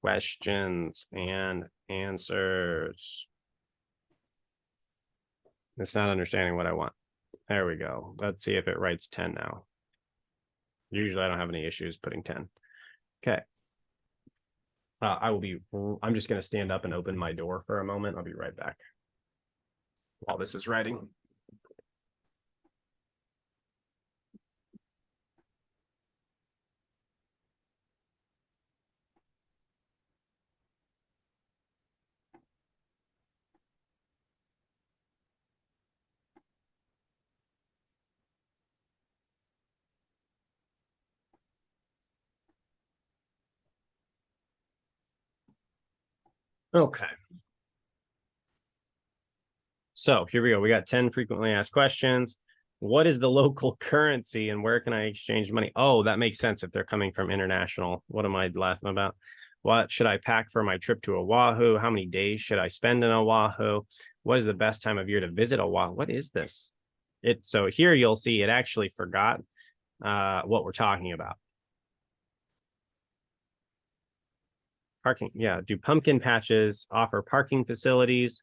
questions and answers. It's not understanding what I want. There we go. Let's see if it writes 10 now. Usually I don't have any issues putting 10. Okay. I'm just going to stand up and open my door for a moment. I'll be right back while this is writing. Okay. So here we go. We got 10 frequently asked questions. What is the local currency and where can I exchange money? Oh, that makes sense if they're coming from international. What am I laughing about? What should I pack for my trip to Oahu? How many days should I spend in Oahu? What is the best time of year to visit Oahu? What is this? So here you'll see it actually forgot what we're talking about. Parking, yeah. Do pumpkin patches offer parking facilities?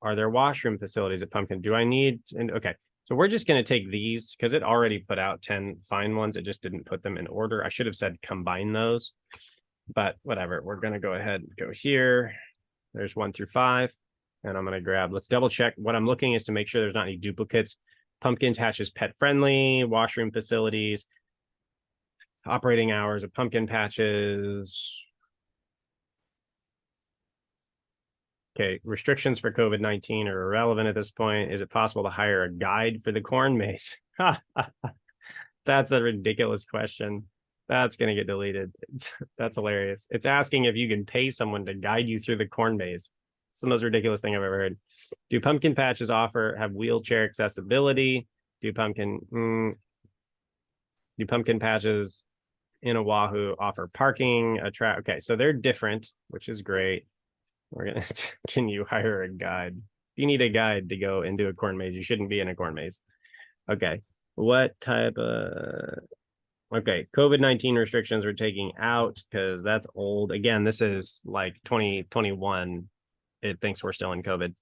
Are there washroom facilities at Pumpkin? Do I need, and okay. So we're just going to take these because it already put out 10 fine ones. It just didn't put them in order. I should have said combine those, but whatever. We're going to go ahead and go here. There's 1 through 5. And I'm going to grab, let's double check. What I'm looking is to make sure there's not any duplicates. Pumpkin patches pet friendly, washroom facilities, operating hours of pumpkin patches. Okay, restrictions for COVID-19 are irrelevant at this point. Is it possible to hire a guide for the corn maze? That's a ridiculous question. That's going to get deleted. That's hilarious. It's asking if you can pay someone to guide you through the corn maze. It's the most ridiculous thing I've ever heard. Do pumpkin patches have wheelchair accessibility? Do pumpkin patches in Oahu offer parking? Okay, so they're different, which is great. We're gonna can you hire a guide? If you need a guide to go and do a corn maze, you shouldn't be in a corn maze. Okay. What type of okay, COVID-19 restrictions we're taking out because that's old. Again, this is like 2021. It thinks we're still in COVID.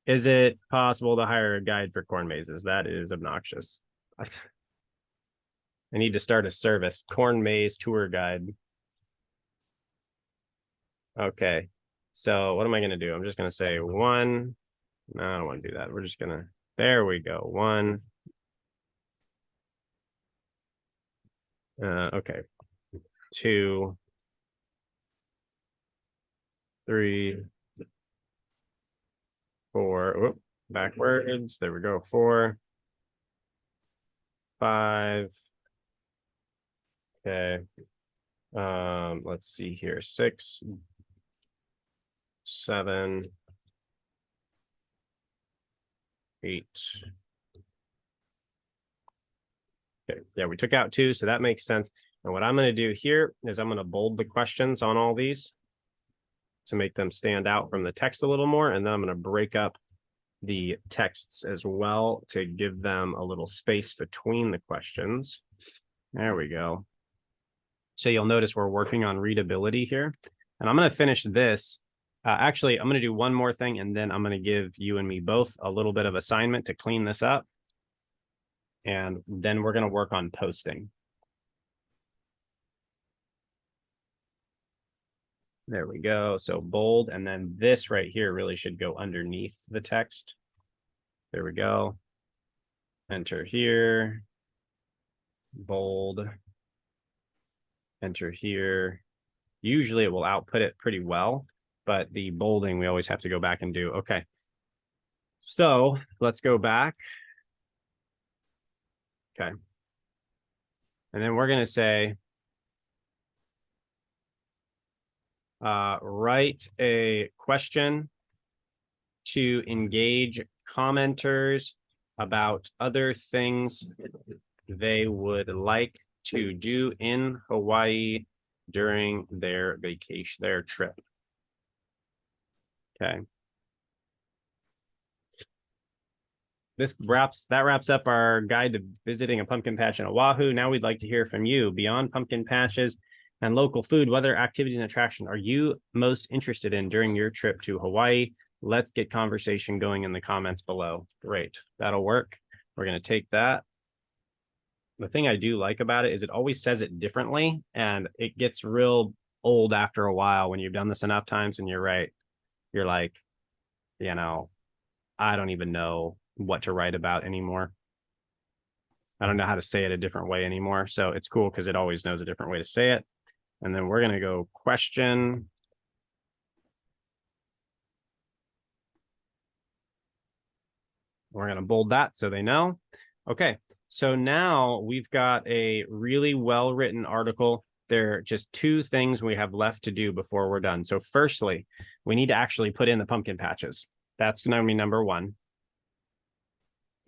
Is it possible to hire a guide for corn mazes? That is obnoxious. I need to start a service, corn maze tour guide. Okay. So what am I going to do? I'm just going to say 1. No, I don't want to do that. We're just going to, there we go. 1. Okay. 2, 3, 4. Whoop, backwards. There we go. 4, 5. Okay. Let's see here. 6, 7, 8. Okay, yeah, we took out 2, so that makes sense. And what I'm going to do here is I'm going to bold the questions on all these to make them stand out from the text a little more. And then I'm going to break up the texts as well to give them a little space between the questions. There we go. So you'll notice we're working on readability here. And I'm going to finish this. Actually, I'm going to do one more thing, and then I'm going to give you and me both a little bit of assignment to clean this up. And then we're going to work on posting. There we go. So bold, and then this right here really should go underneath the text. There we go. Enter here. Bold. Enter here. Usually it will output it pretty well, but the bolding we always have to go back and do. Okay. So let's go back. Okay. And then we're going to say, write a question to engage commenters about other things they would like to do in Hawaii during their vacation, their trip. Okay. That wraps up our guide to visiting a pumpkin patch in Oahu. Now we'd like to hear from you. Beyond pumpkin patches and local food, what other activities and attraction are you most interested in during your trip to Hawaii? Let's get conversation going in the comments below. Great, that'll work. We're going to take that. The thing I do like about it is it always says it differently, and it gets real old after a while when you've done this enough times. And you're right. You're like, you know, I don't even know what to write about anymore. I don't know how to say it a different way anymore. So it's cool because it always knows a different way to say it. And then we're going to go question. We're going to bold that so they know. Okay. So now we've got a really well-written article. There are just 2 things we have left to do before we're done. So firstly, we need to actually put in the pumpkin patches. That's going to be number 1.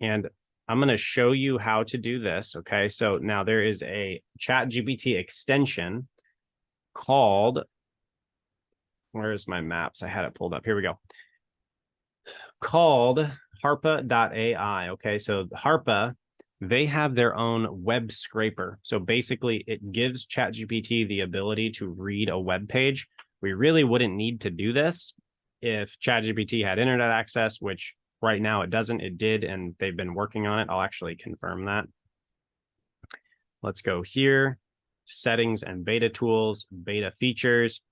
And I'm going to show you how to do this. Okay. So now there is a ChatGPT extension called, where's my maps? I had it pulled up. Here we go. Called Harpa.ai. Okay. So Harpa they have their own web scraper. So basically it gives ChatGPT the ability to read a web page. We really wouldn't need to do this if ChatGPT had internet access, which right now it doesn't. It did, and they've been working on it. I'll actually confirm that. Let's go here, settings and beta tools, beta features,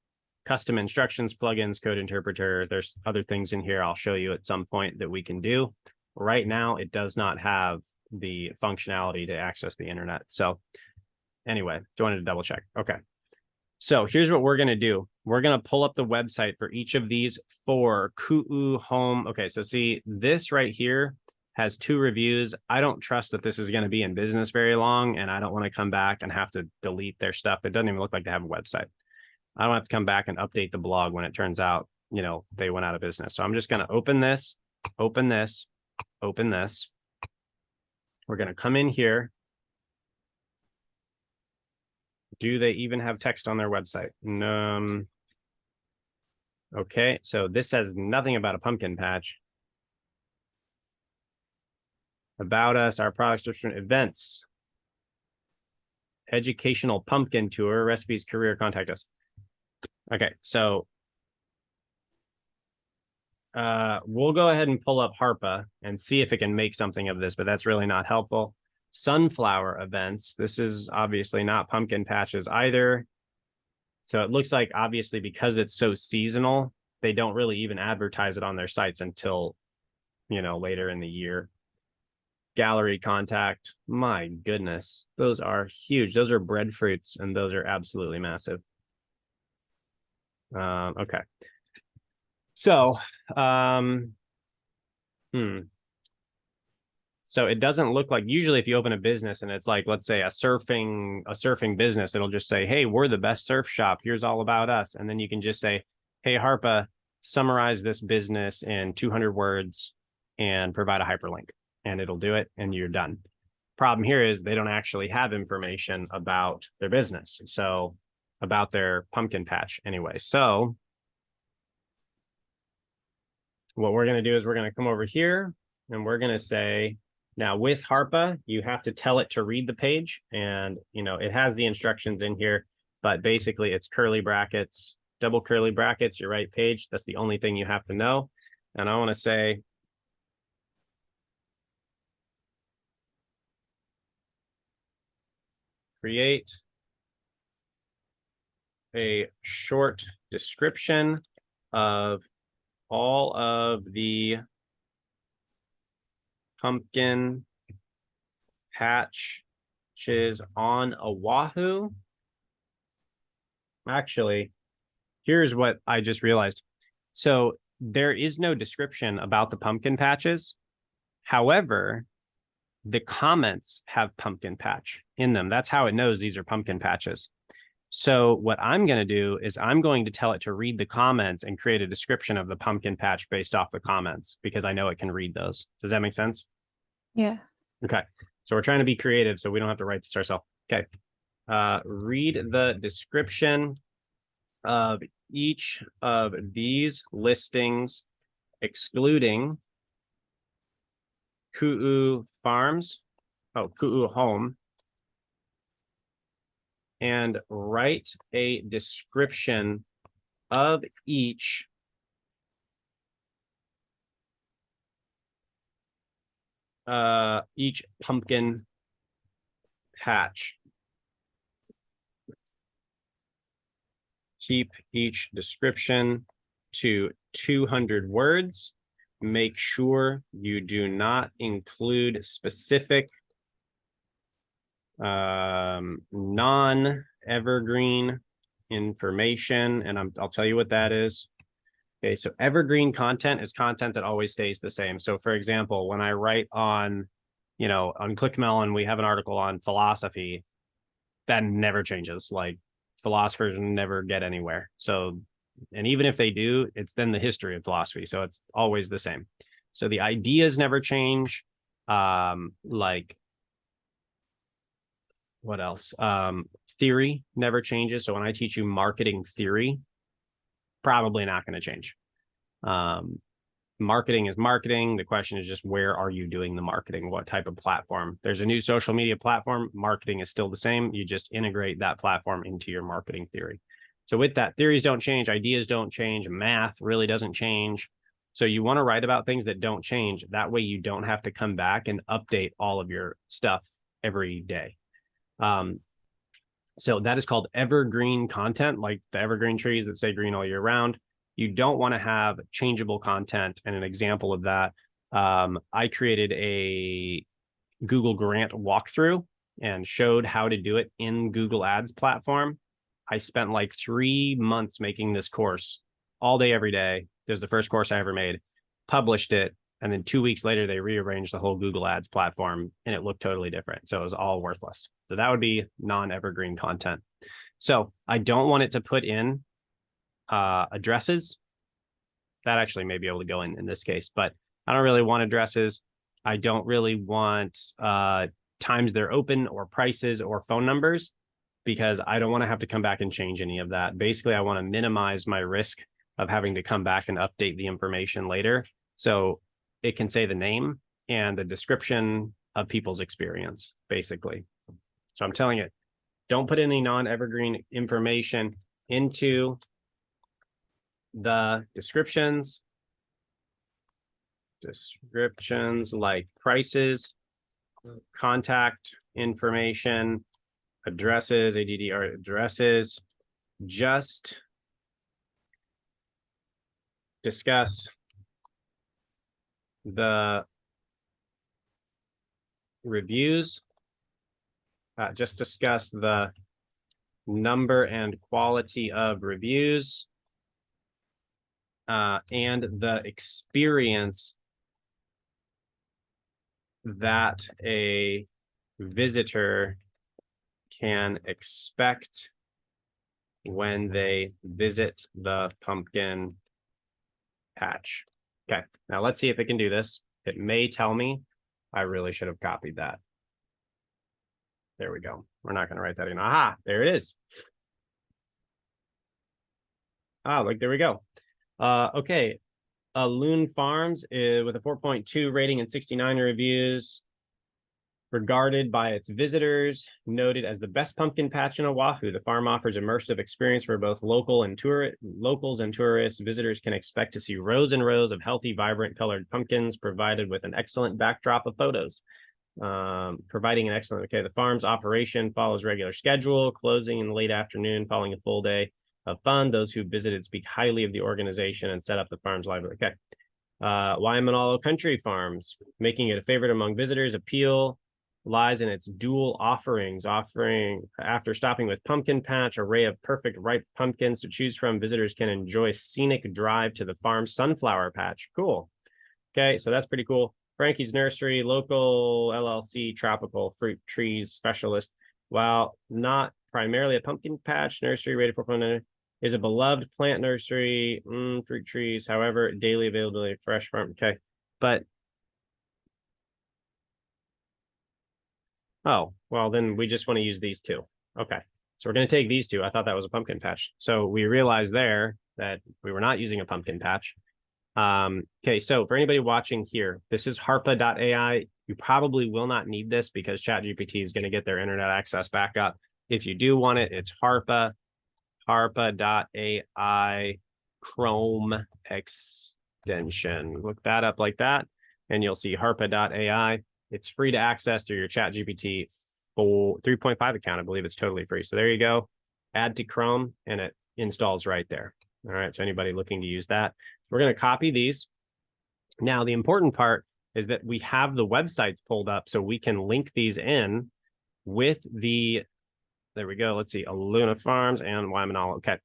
custom instructions, plugins, code interpreter. There's other things in here I'll show you at some point that we can do. Right now, it does not have the functionality to access the internet. So anyway, do wanted to double check. Okay. So here's what we're going to do. We're going to pull up the website for each of these for Ku'u Home. Okay, so see, this right here has 2 reviews. I don't trust that this is going to be in business very long, and I don't want to come back and have to delete their stuff. It doesn't even look like they have a website. I don't have to come back and update the blog when it turns out, you know, they went out of business. So I'm just going to open this, open this, open this. We're going to come in here. Do they even have text on their website? Okay, so this says nothing about a pumpkin patch. About us, our products, different events, educational pumpkin tour, recipes, career, contact us. Okay, so we'll go ahead and pull up Harpa and see if it can make something of this, but that's really not helpful. Sunflower events. This is obviously not pumpkin patches either. So it looks like obviously because it's so seasonal, they don't really even advertise it on their sites until, you know, later in the year. Gallery contact. My goodness, those are huge. Those are breadfruits, and those are absolutely massive. Okay. So, so it doesn't look like, usually if you open a business and it's like, let's say a surfing business, it'll just say, hey, we're the best surf shop. Here's all about us. And then you can just say, hey, Harpa, summarize this business in 200 words and provide a hyperlink, and it'll do it, and you're done. Problem here is they don't actually have information about their business. So about their pumpkin patch anyway. So what we're going to do is we're going to come over here and we're going to say, now with Harpa, you have to tell it to read the page, and, you know, it has the instructions in here, but basically it's curly brackets, double curly brackets, your right page. That's the only thing you have to know. And I want to say, create a short description of all of the pumpkin patches on Oahu. Actually, here's what I just realized. So there is no description about the pumpkin patches. However, the comments have pumpkin patch in them. That's how it knows these are pumpkin patches. So what I'm going to do is I'm going to tell it to read the comments and create a description of the pumpkin patch based off the comments, because I know it can read those. Does that make sense? Yeah. Okay. So we're trying to be creative, so we don't have to write this ourselves. Okay. Read the description of each of these listings, excluding Ku'u Farms, Ku'u Home, and write a description of each pumpkin patch. Keep each description to 200 words. Make sure you do not include specific non-evergreen information, and I'll tell you what that is. Okay, so evergreen content is content that always stays the same. So for example, when I write on, you know, on ClickMelon, we have an article on philosophy that never changes. Like, philosophers never get anywhere. So, and even if they do, it's then the history of philosophy. So it's always the same. So the ideas never change. Like, what else? Theory never changes. So when I teach you marketing theory, probably not going to change. marketing is marketing. The question is just, where are you doing the marketing? What type of platform? There's a new social media platform. Marketing is still the same. You just integrate that platform into your marketing theory. So with that, theories don't change, ideas don't change, math really doesn't change. So you want to write about things that don't change. That way you don't have to come back and update all of your stuff every day. So that is called evergreen content, like the evergreen trees that stay green all year round. You don't want to have changeable content. And an example of that, I created a Google Grant walkthrough and showed how to do it in Google Ads platform. I spent like 3 months making this course all day, every day. It was the first course I ever made, published it. And then 2 weeks later, they rearranged the whole Google Ads platform and it looked totally different. So it was all worthless. So that would be non-evergreen content. So I don't want it to put in addresses. That actually may be able to go in this case, but I don't really want addresses. I don't really want times they're open or prices or phone numbers, because I don't want to have to come back and change any of that. Basically, I want to minimize my risk of having to come back and update the information later. So it can say the name and the description of people's experience, basically. So I'm telling you, don't put any non-evergreen information into the descriptions like prices, contact information, addresses, ADDR addresses. Just discuss the reviews. Just discuss the number and quality of reviews and the experience that a visitor can expect when they visit the pumpkin patch. Okay, now let's see if it can do this. It may tell me. I really should have copied that. There we go. We're not going to write that in. Aha, there it is. Ah, look, there we go. Okay. Loon Farms with a 4.2 rating and 69 reviews, regarded by its visitors, noted as the best pumpkin patch in Oahu. The farm offers immersive experience for both locals and tourists. Visitors can expect to see rows and rows of healthy, vibrant colored pumpkins, provided with an excellent backdrop of photos. The farm's operation follows regular schedule, closing in the late afternoon following a full day of fun. Those who visited speak highly of the organization and set up the farm's library. Okay. Waimanalo Country Farms, making it a favorite among visitors. Appeal lies in its dual offerings. After stopping with Pumpkin Patch, array of perfect ripe pumpkins to choose from, visitors can enjoy scenic drive to the farm's sunflower patch. Cool. Okay, so that's pretty cool. Frankie's Nursery, local LLC, tropical fruit trees specialist. While not primarily a pumpkin patch nursery rated 4.9, is a beloved plant nursery, fruit trees, however, daily availability of fresh farm. Okay, but oh, well, then we just want to use these two. Okay, so we're going to take these two. I thought that was a pumpkin patch. So we realized there that we were not using a pumpkin patch. Okay, so for anybody watching here, this is harpa.ai. You probably will not need this because ChatGPT is going to get their internet access back up. If you do want it, it's harpa.ai Chrome extension. Look that up like that, and you'll see harpa.ai. It's free to access through your ChatGPT 3.5 account. I believe it's totally free. So there you go. Add to Chrome, and it installs right there. All right, so anybody looking to use that. We're going to copy these. Now, the important part is that we have the websites pulled up so we can link these in with the, there we go. Let's see, Aluna Farms and Waimanalo. Okay.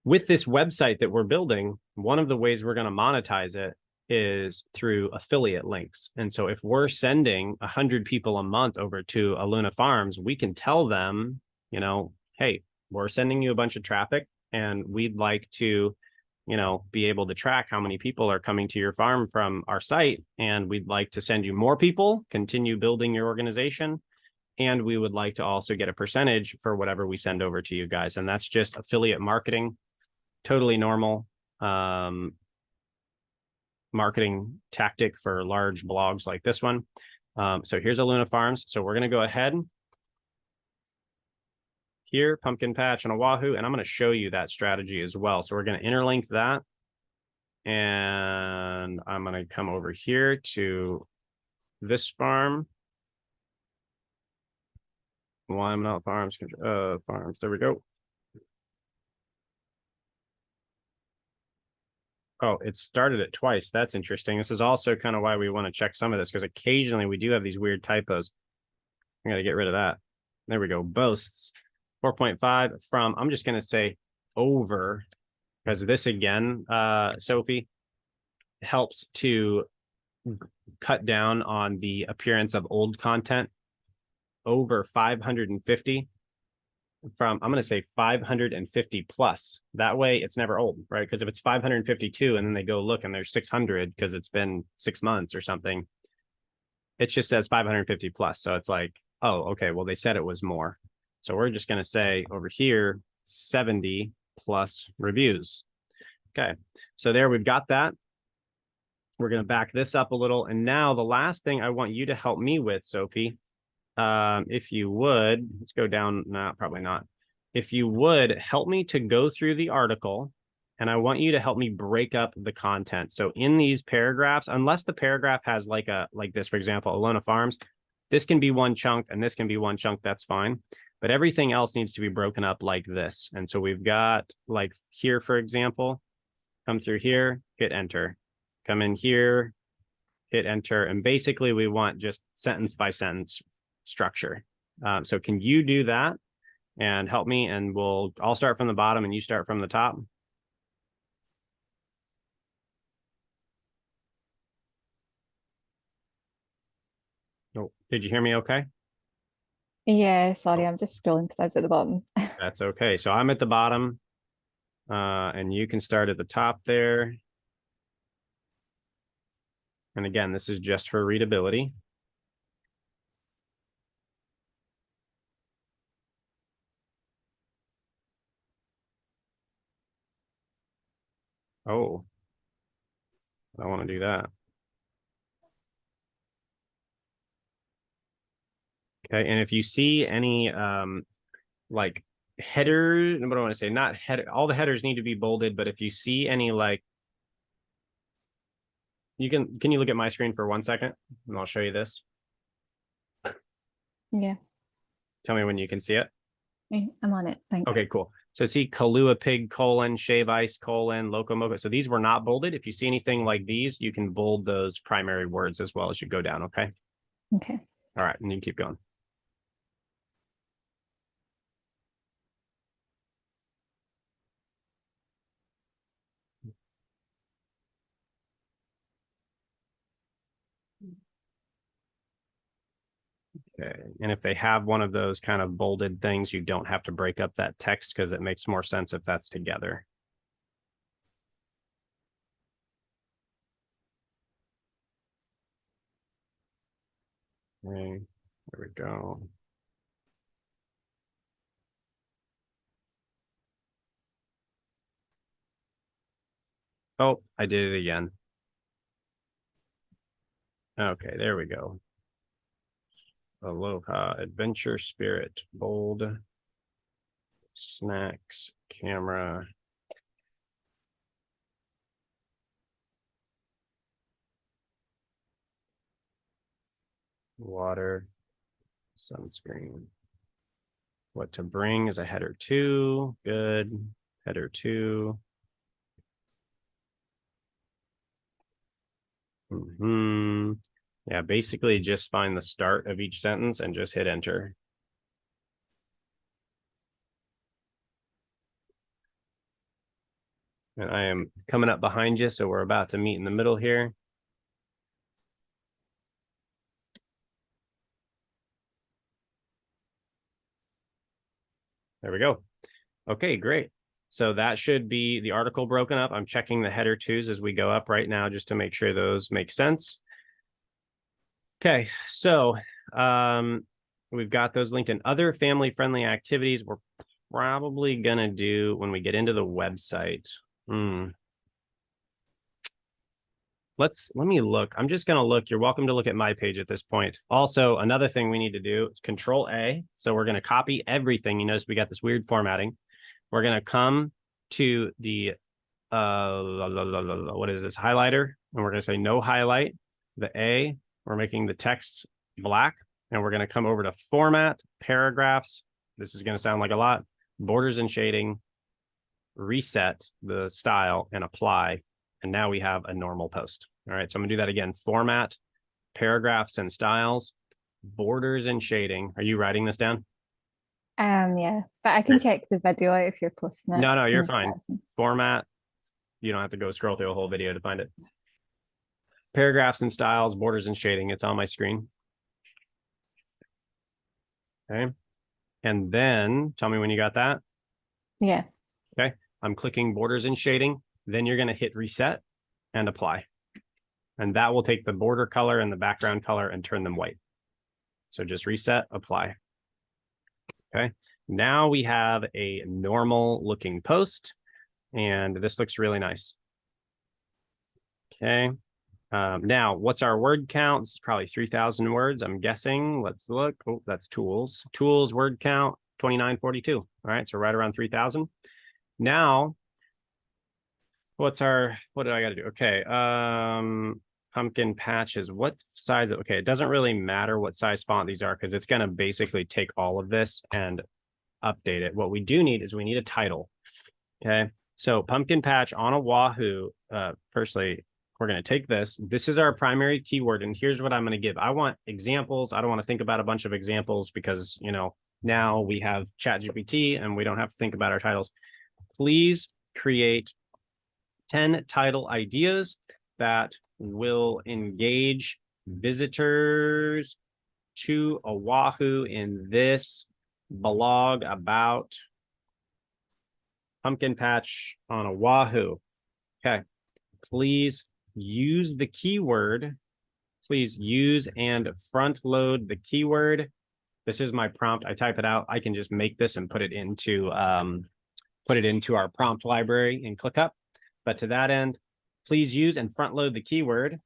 With this website that we're building, one of the ways we're going to monetize it is through affiliate links. And so if we're sending 100 people a month over to Aluna Farms, we can tell them, you know, hey, we're sending you a bunch of traffic and we'd like to, you know, be able to track how many people are coming to your farm from our site. And we'd like to send you more people, continue building your organization. And we would like to also get a percentage for whatever we send over to you guys. And that's just affiliate marketing, totally normal. marketing tactic for large blogs like this one. So here's Aluna Farms. So we're going to go ahead here, Pumpkin Patch and Oahu, and I'm going to show you that strategy as well. So we're going to interlink that. And I'm going to come over here to this farm. Wyandotte Farms, farms. There we go. Oh, it started it twice. That's interesting. This is also kind of why we want to check some of this, because occasionally we do have these weird typos. I got to get rid of that. There we go. Boasts 4.5 from, I'm just going to say over, because this again, Sophie, helps to cut down on the appearance of old content. Over 550 from, I'm going to say 550 plus. That way it's never old, right? Because if it's 552 and then they go look and there's 600 because it's been 6 months or something, it just says 550 plus. So it's like, oh, okay, well, they said it was more. So we're just going to say over here, 70 plus reviews. Okay, so there we've got that. We're going to back this up a little. And now the last thing I want you to help me with, Sophie, if you would, let's go down. No, probably not. If you would help me to go through the article, and I want you to help me break up the content. So in these paragraphs, unless the paragraph has like this, for example, Aluna Farms, this can be one chunk and this can be one chunk. That's fine. But everything else needs to be broken up like this. And so we've got like here, for example, come through here, hit enter, come in here, hit enter. And basically we want just sentence by sentence structure. So can you do that and help me? And I'll start from the bottom and you start from the top. Oh, did you hear me okay? Yeah, sorry, I'm just scrolling because I was at the bottom. That's okay. So I'm at the bottom, and you can start at the top there. And again, this is just for readability. Oh, I don't want to do that. Okay, and if you see any like header, what do I want to say? Not header, all the headers need to be bolded, but if you see any like, can you look at my screen for 1 second and I'll show you this. Yeah, Tell me when you can see it. I'm on it. Thanks. Okay, cool. So see Kahlua Pig, Shave Ice, Loco Moco. So these were not bolded. If you see anything like these, you can bold those primary words as well as you go down, okay? Okay. All right, and you can keep going. Okay, and if they have one of those kind of bolded things, you don't have to break up that text because it makes more sense if that's together. Okay, there we go. Oh, I did it again. Okay, there we go. Aloha, adventure spirit, bold, snacks, camera. Water, sunscreen. What to bring is a header 2. Good. Header 2. Yeah, basically just find the start of each sentence and just hit enter. And I am coming up behind you, so we're about to meet in the middle here. There we go. Okay, great. So that should be the article broken up. I'm checking the header 2s as we go up right now just to make sure those make sense. Okay, so we've got those linked in. Other family-friendly activities we're probably going to do when we get into the website. let me look. I'm just going to look. You're welcome to look at my page at this point. Also, another thing we need to do is Control A. So we're going to copy everything. You notice we got this weird formatting. We're going to come to the, what is this, highlighter? And we're going to say no highlight. The A, we're making the text black. And we're going to come over to Format, Paragraphs. This is going to sound like a lot. Borders and shading. Reset the style and apply. And now we have a normal post. All right, so I'm gonna do that again. Format, paragraphs and styles, borders and shading. Are you writing this down? Yeah, but I can check the video out if you're posting it. No, you're in fine. person. Format, you don't have to go scroll through a whole video to find it. Paragraphs and styles, borders and shading. It's on my screen. Okay. And then tell me when you got that. Yeah. Okay. I'm clicking borders and shading. Then you're going to hit reset and apply. And that will take the border color and the background color and turn them white. So just reset, apply. Okay. Now we have a normal looking post and this looks really nice. Okay. Now what's our word count? This is probably 3,000 words. I'm guessing. Let's look. Oh, that's tools. Tools word count 2942. All right. So right around 3,000. Now, what did I got to do? Okay. Pumpkin patches. What size? Okay. It doesn't really matter what size font these are because it's going to basically take all of this and update it. What we do need is we need a title. Okay. So pumpkin patch on a Wahoo. Firstly, we're going to take this. This is our primary keyword. And here's what I'm going to give. I want examples. I don't want to think about a bunch of examples because, you know, now we have ChatGPT and we don't have to think about our titles. Please create 10 title ideas that will engage visitors to Oahu in this blog about pumpkin patch on Oahu. Okay. Please use the keyword. Please use and front load the keyword. This is my prompt. I type it out. I can just make this and put it into our prompt library and ClickUp. But to that end, please use and front load the keyword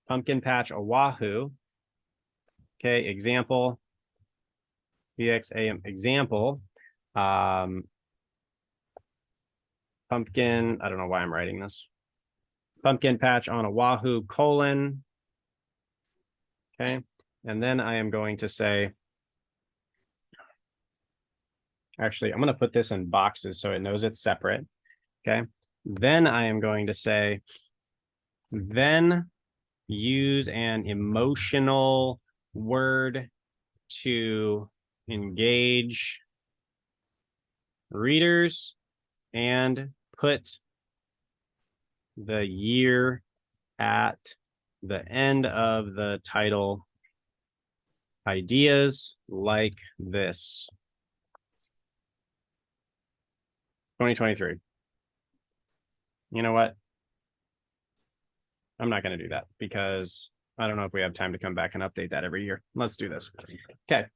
pumpkin patch Oahu. Okay, example, VXAM example. Pumpkin, I don't know why I'm writing this. Pumpkin patch on Oahu, colon. Okay, and then I am going to say, actually, I'm going to put this in boxes so it knows it's separate. Okay. Then I am going to say, then use an emotional word to engage readers and put the year at the end of the title. Ideas like this. 2023. You know what? I'm not going to do that because I don't know if we have time to come back and update that every year. Let's do this. Okay.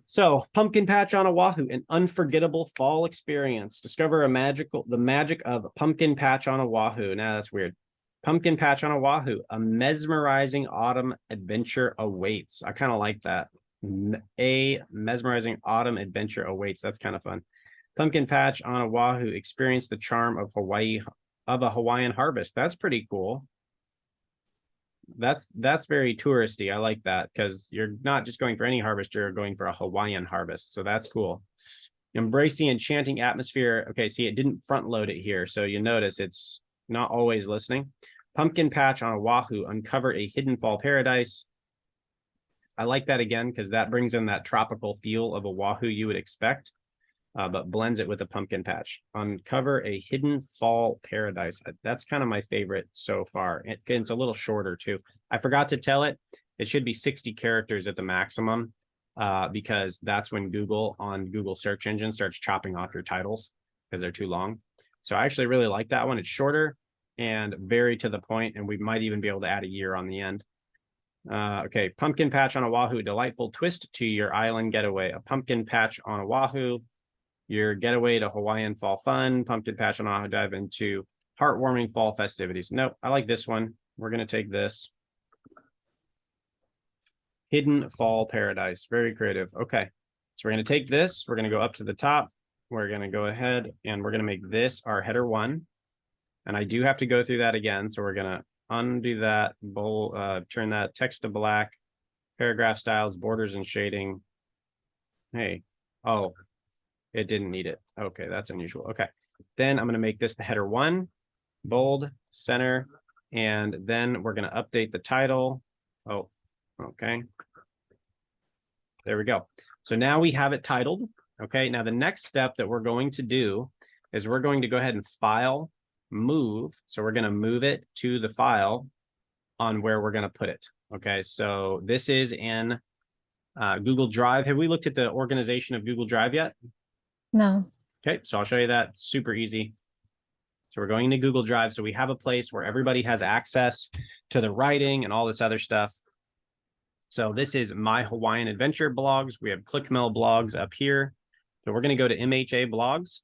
So pumpkin patch on Oahu, an unforgettable fall experience. Discover the magic of pumpkin patch on Oahu. Now that's weird. Pumpkin patch on Oahu, a mesmerizing autumn adventure awaits. I kind of like that. A mesmerizing autumn adventure awaits. That's kind of fun. Pumpkin patch on Oahu, experience the charm of a Hawaiian harvest. That's pretty cool. That's very touristy. I like that because you're not just going for any harvest, you're going for a Hawaiian harvest. So that's cool. Embrace the enchanting atmosphere. Okay, see, it didn't front load it here. So you notice it's not always listening. Pumpkin patch on Oahu, uncover a hidden fall paradise. I like that again because that brings in that tropical feel of Oahu you would expect. But blends it with a pumpkin patch. Uncover a hidden fall paradise. That's kind of my favorite so far. It's a little shorter too. I forgot to tell it. It should be 60 characters at the maximum because that's when Google search engine starts chopping off your titles because they're too long. So I actually really like that one. It's shorter and very to the point, and we might even be able to add a year on the end. Okay, pumpkin patch on Oahu, delightful twist to your island getaway. A pumpkin patch on Oahu. Your getaway to Hawaiian fall fun, pumpkin patch on Oahu, dive into heartwarming fall festivities. Nope, I like this one. we're going to take this. Hidden Fall Paradise. Very creative. Okay. So we're going to take this. We're going to go up to the top. We're going to go ahead and we're going to make this our header 1. And I do have to go through that again. So we're going to undo that, turn that text to black, paragraph styles, borders and shading. Hey, oh, it didn't need it. Okay, that's unusual. Okay. Then I'm going to make this the header 1, bold, center, and then we're going to update the title. Oh, okay. There we go. So now we have it titled. Okay, now the next step that we're going to do is we're going to go ahead and file, move. So we're going to move it to the file on where we're going to put it. Okay, so this is in Google Drive. Have we looked at the organization of Google Drive yet? No. Okay, so I'll show you that. Super easy. So we're going into Google Drive. So we have a place where everybody has access to the writing and all this other stuff. So this is My Hawaiian Adventure blogs. We have ClickMill blogs up here. So we're going to go to MHA blogs.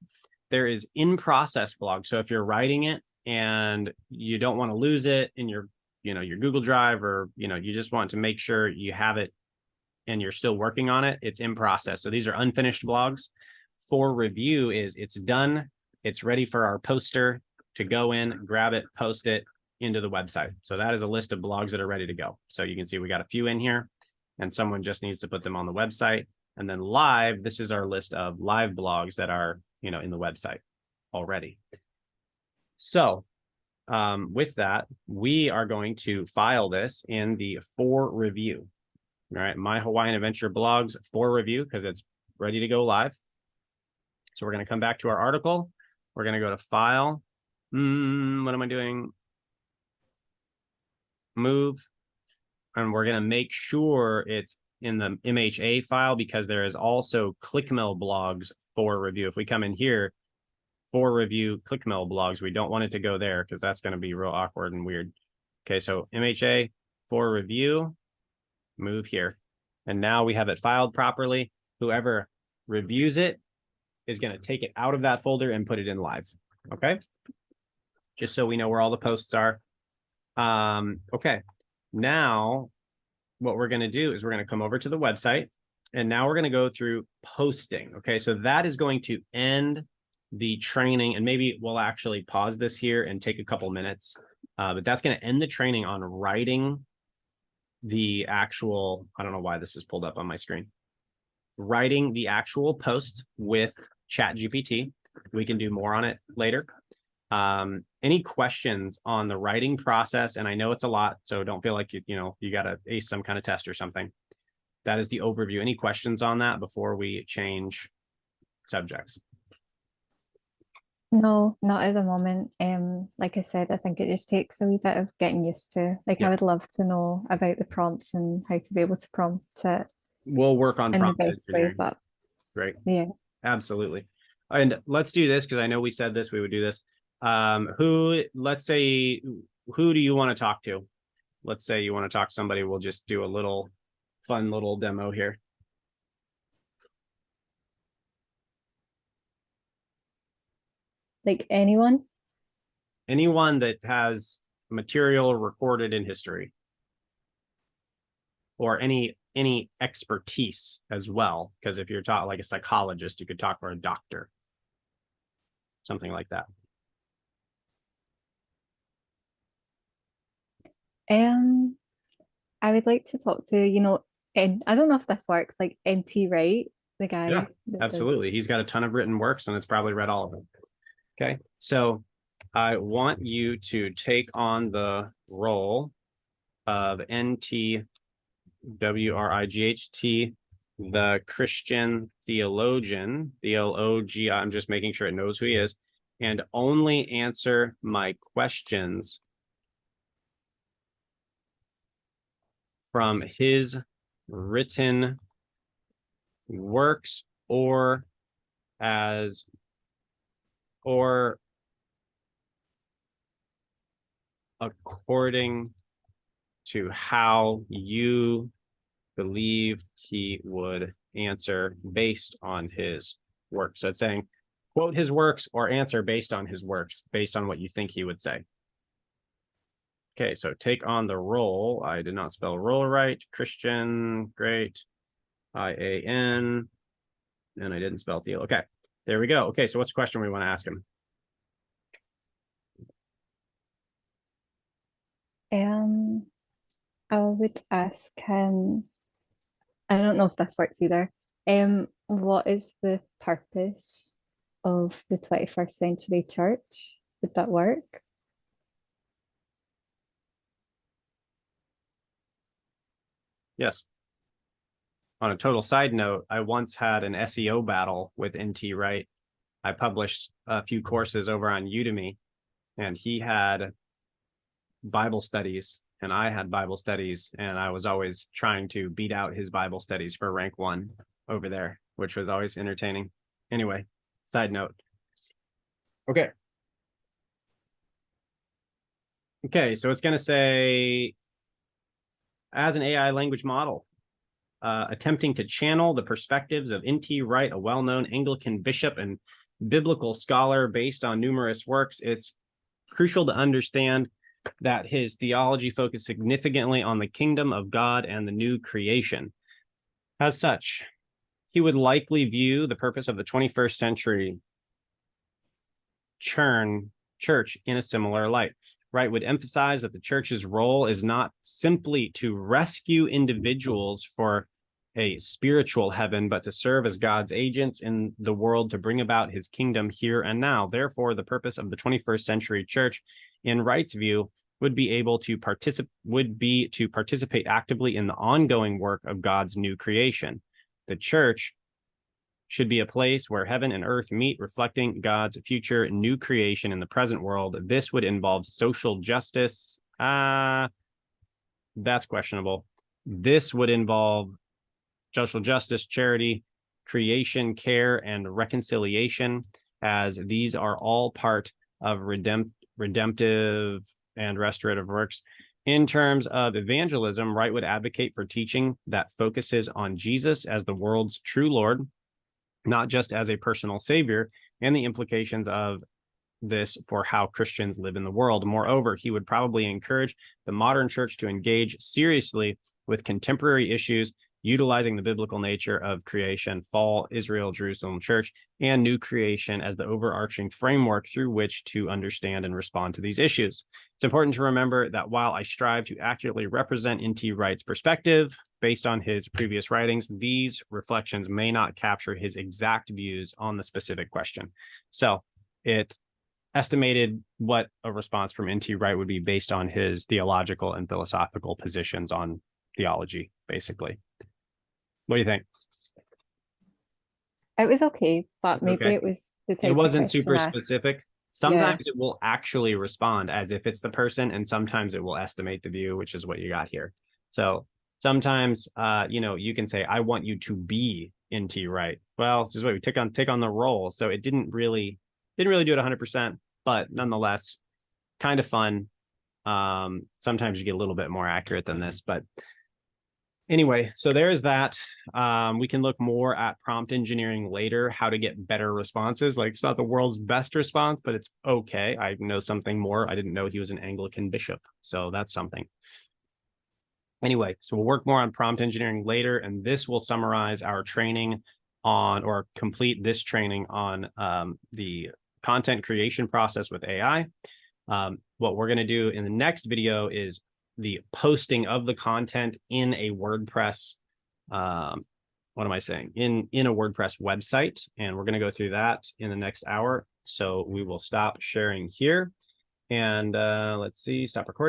There is in process blog. So if you're writing it and you don't want to lose it in your, your Google Drive, or, you just want to make sure you have it and you're still working on it, it's in process. So these are unfinished blogs. For review is it's done. It's ready for our poster to go in, grab it, post it into the website. So that is a list of blogs that are ready to go. So you can see we got a few in here and someone just needs to put them on the website. And then live, this is our list of live blogs that are, in the website already. So with that, we are going to file this in the for review. All right, My Hawaiian Adventure blogs for review, because it's ready to go live. So we're going to come back to our article. We're going to go to file. What am I doing? Move. And we're going to make sure it's in the MHA file, because there is also ClickMill blogs for review. If we come in here, for review, ClickMill blogs, we don't want it to go there because that's going to be real awkward and weird. Okay, so MHA for review, move here. And now we have it filed properly. Whoever reviews it is going to take it out of that folder and put it in live. Okay, just so we know where all the posts are. Okay, now what we're going to do is we're going to come over to the website, and now we're going to go through posting. Okay, so that is going to end the training, and maybe we'll actually pause this here and take a couple minutes, but that's going to end the training on writing the actual, I don't know why this is pulled up on my screen, writing the actual post with ChatGPT. We can do more on it later. Any questions on the writing process? And I know it's a lot, so don't feel like you got to ace some kind of test or something. That is the overview. Any questions on that before we change subjects? No, not at the moment. Like I said, I think it just takes a wee bit of getting used to. Like, Yeah. I would love to know about the prompts and how to be able to prompt it We'll work on in the prompt best way, engineering. but Great. yeah. Absolutely. And let's do this, because I know we said this, we would do this. Let's say, who do you want to talk to? Let's say you want to talk to somebody. We'll just do a little fun little demo here. Like anyone? Anyone that has material recorded in history, or any expertise as well. Because if you're talking like a psychologist, you could talk for a doctor, something like that. I would like to talk to, and I don't know if this works, like NT Wright, the guy. Yeah, that absolutely. He's got a ton of written works, and it's probably read all of them. Okay, so I want you to take on the role of NT WRIGHT, the Christian theologian, theology. I'm just making sure it knows who he is, and only answer my questions from his written works, or according to how you believe he would answer based on his work. So it's saying quote his works or answer based on his works, based on what you think he would say. Okay, so take on the role. I did not spell role right. Christian, great. IAN. And I didn't spell Theo. Okay, there we go. Okay, so what's the question we want to ask him? I would ask him, I don't know if this works either. What is the purpose of the 21st century church? Would that work? Yes. On a total side note, I once had an SEO battle with NT Wright. I published a few courses over on Udemy, and he had Bible studies and I had Bible studies, and I was always trying to beat out his Bible studies for rank 1 over there, which was always entertaining. Anyway, side note. Okay. Okay, so it's going to say, as an AI language model, attempting to channel the perspectives of N.T. Wright, a well-known Anglican bishop and biblical scholar based on numerous works, it's crucial to understand that his theology focused significantly on the kingdom of God and the new creation. As such, he would likely view the purpose of the 21st century church in a similar light. Wright would emphasize that the church's role is not simply to rescue individuals for a spiritual heaven, but to serve as God's agents in the world to bring about his kingdom here and now. Therefore, the purpose of the 21st century church, in Wright's view, would be to participate actively in the ongoing work of God's new creation. The church should be a place where heaven and earth meet, reflecting God's future new creation in the present world. This would involve social justice. That's questionable. This would involve social justice, charity, creation, care, and reconciliation, as these are all part of redemptive and restorative works. In terms of evangelism, Wright would advocate for teaching that focuses on Jesus as the world's true Lord, not just as a personal savior, and the implications of this for how Christians live in the world. Moreover, he would probably encourage the modern church to engage seriously with contemporary issues, utilizing the biblical nature of creation, fall, Israel, Jerusalem church, and new creation as the overarching framework through which to understand and respond to these issues. It's important to remember that while I strive to accurately represent N.T. Wright's perspective based on his previous writings, these reflections may not capture his exact views on the specific question. So it estimated what a response from N.T. Wright would be based on his theological and philosophical positions on theology, basically. What do you think? It was okay, but maybe Okay. it was the type It of wasn't question super asked. specific. Sometimes it will actually respond as if it's the person, and sometimes it will estimate the view, which is what you got here. So sometimes, you can say, I want you to be N.T. Wright. Well, this is what we take on the role. So it didn't really do it 100%, but nonetheless, kind of fun. Sometimes you get a little bit more accurate than this, but anyway, so there's that. We can look more at prompt engineering later, how to get better responses. Like, it's not the world's best response, but it's okay. I know something more. I didn't know he was an Anglican bishop, so that's something. Anyway, so we'll work more on prompt engineering later, and this will summarize our training on, or complete this training on, the content creation process with AI. What we're going to do in the next video is the posting of the content in a WordPress, what am I saying? In a WordPress website. And we're going to go through that in the next hour. So we will stop sharing here. And let's see, stop recording.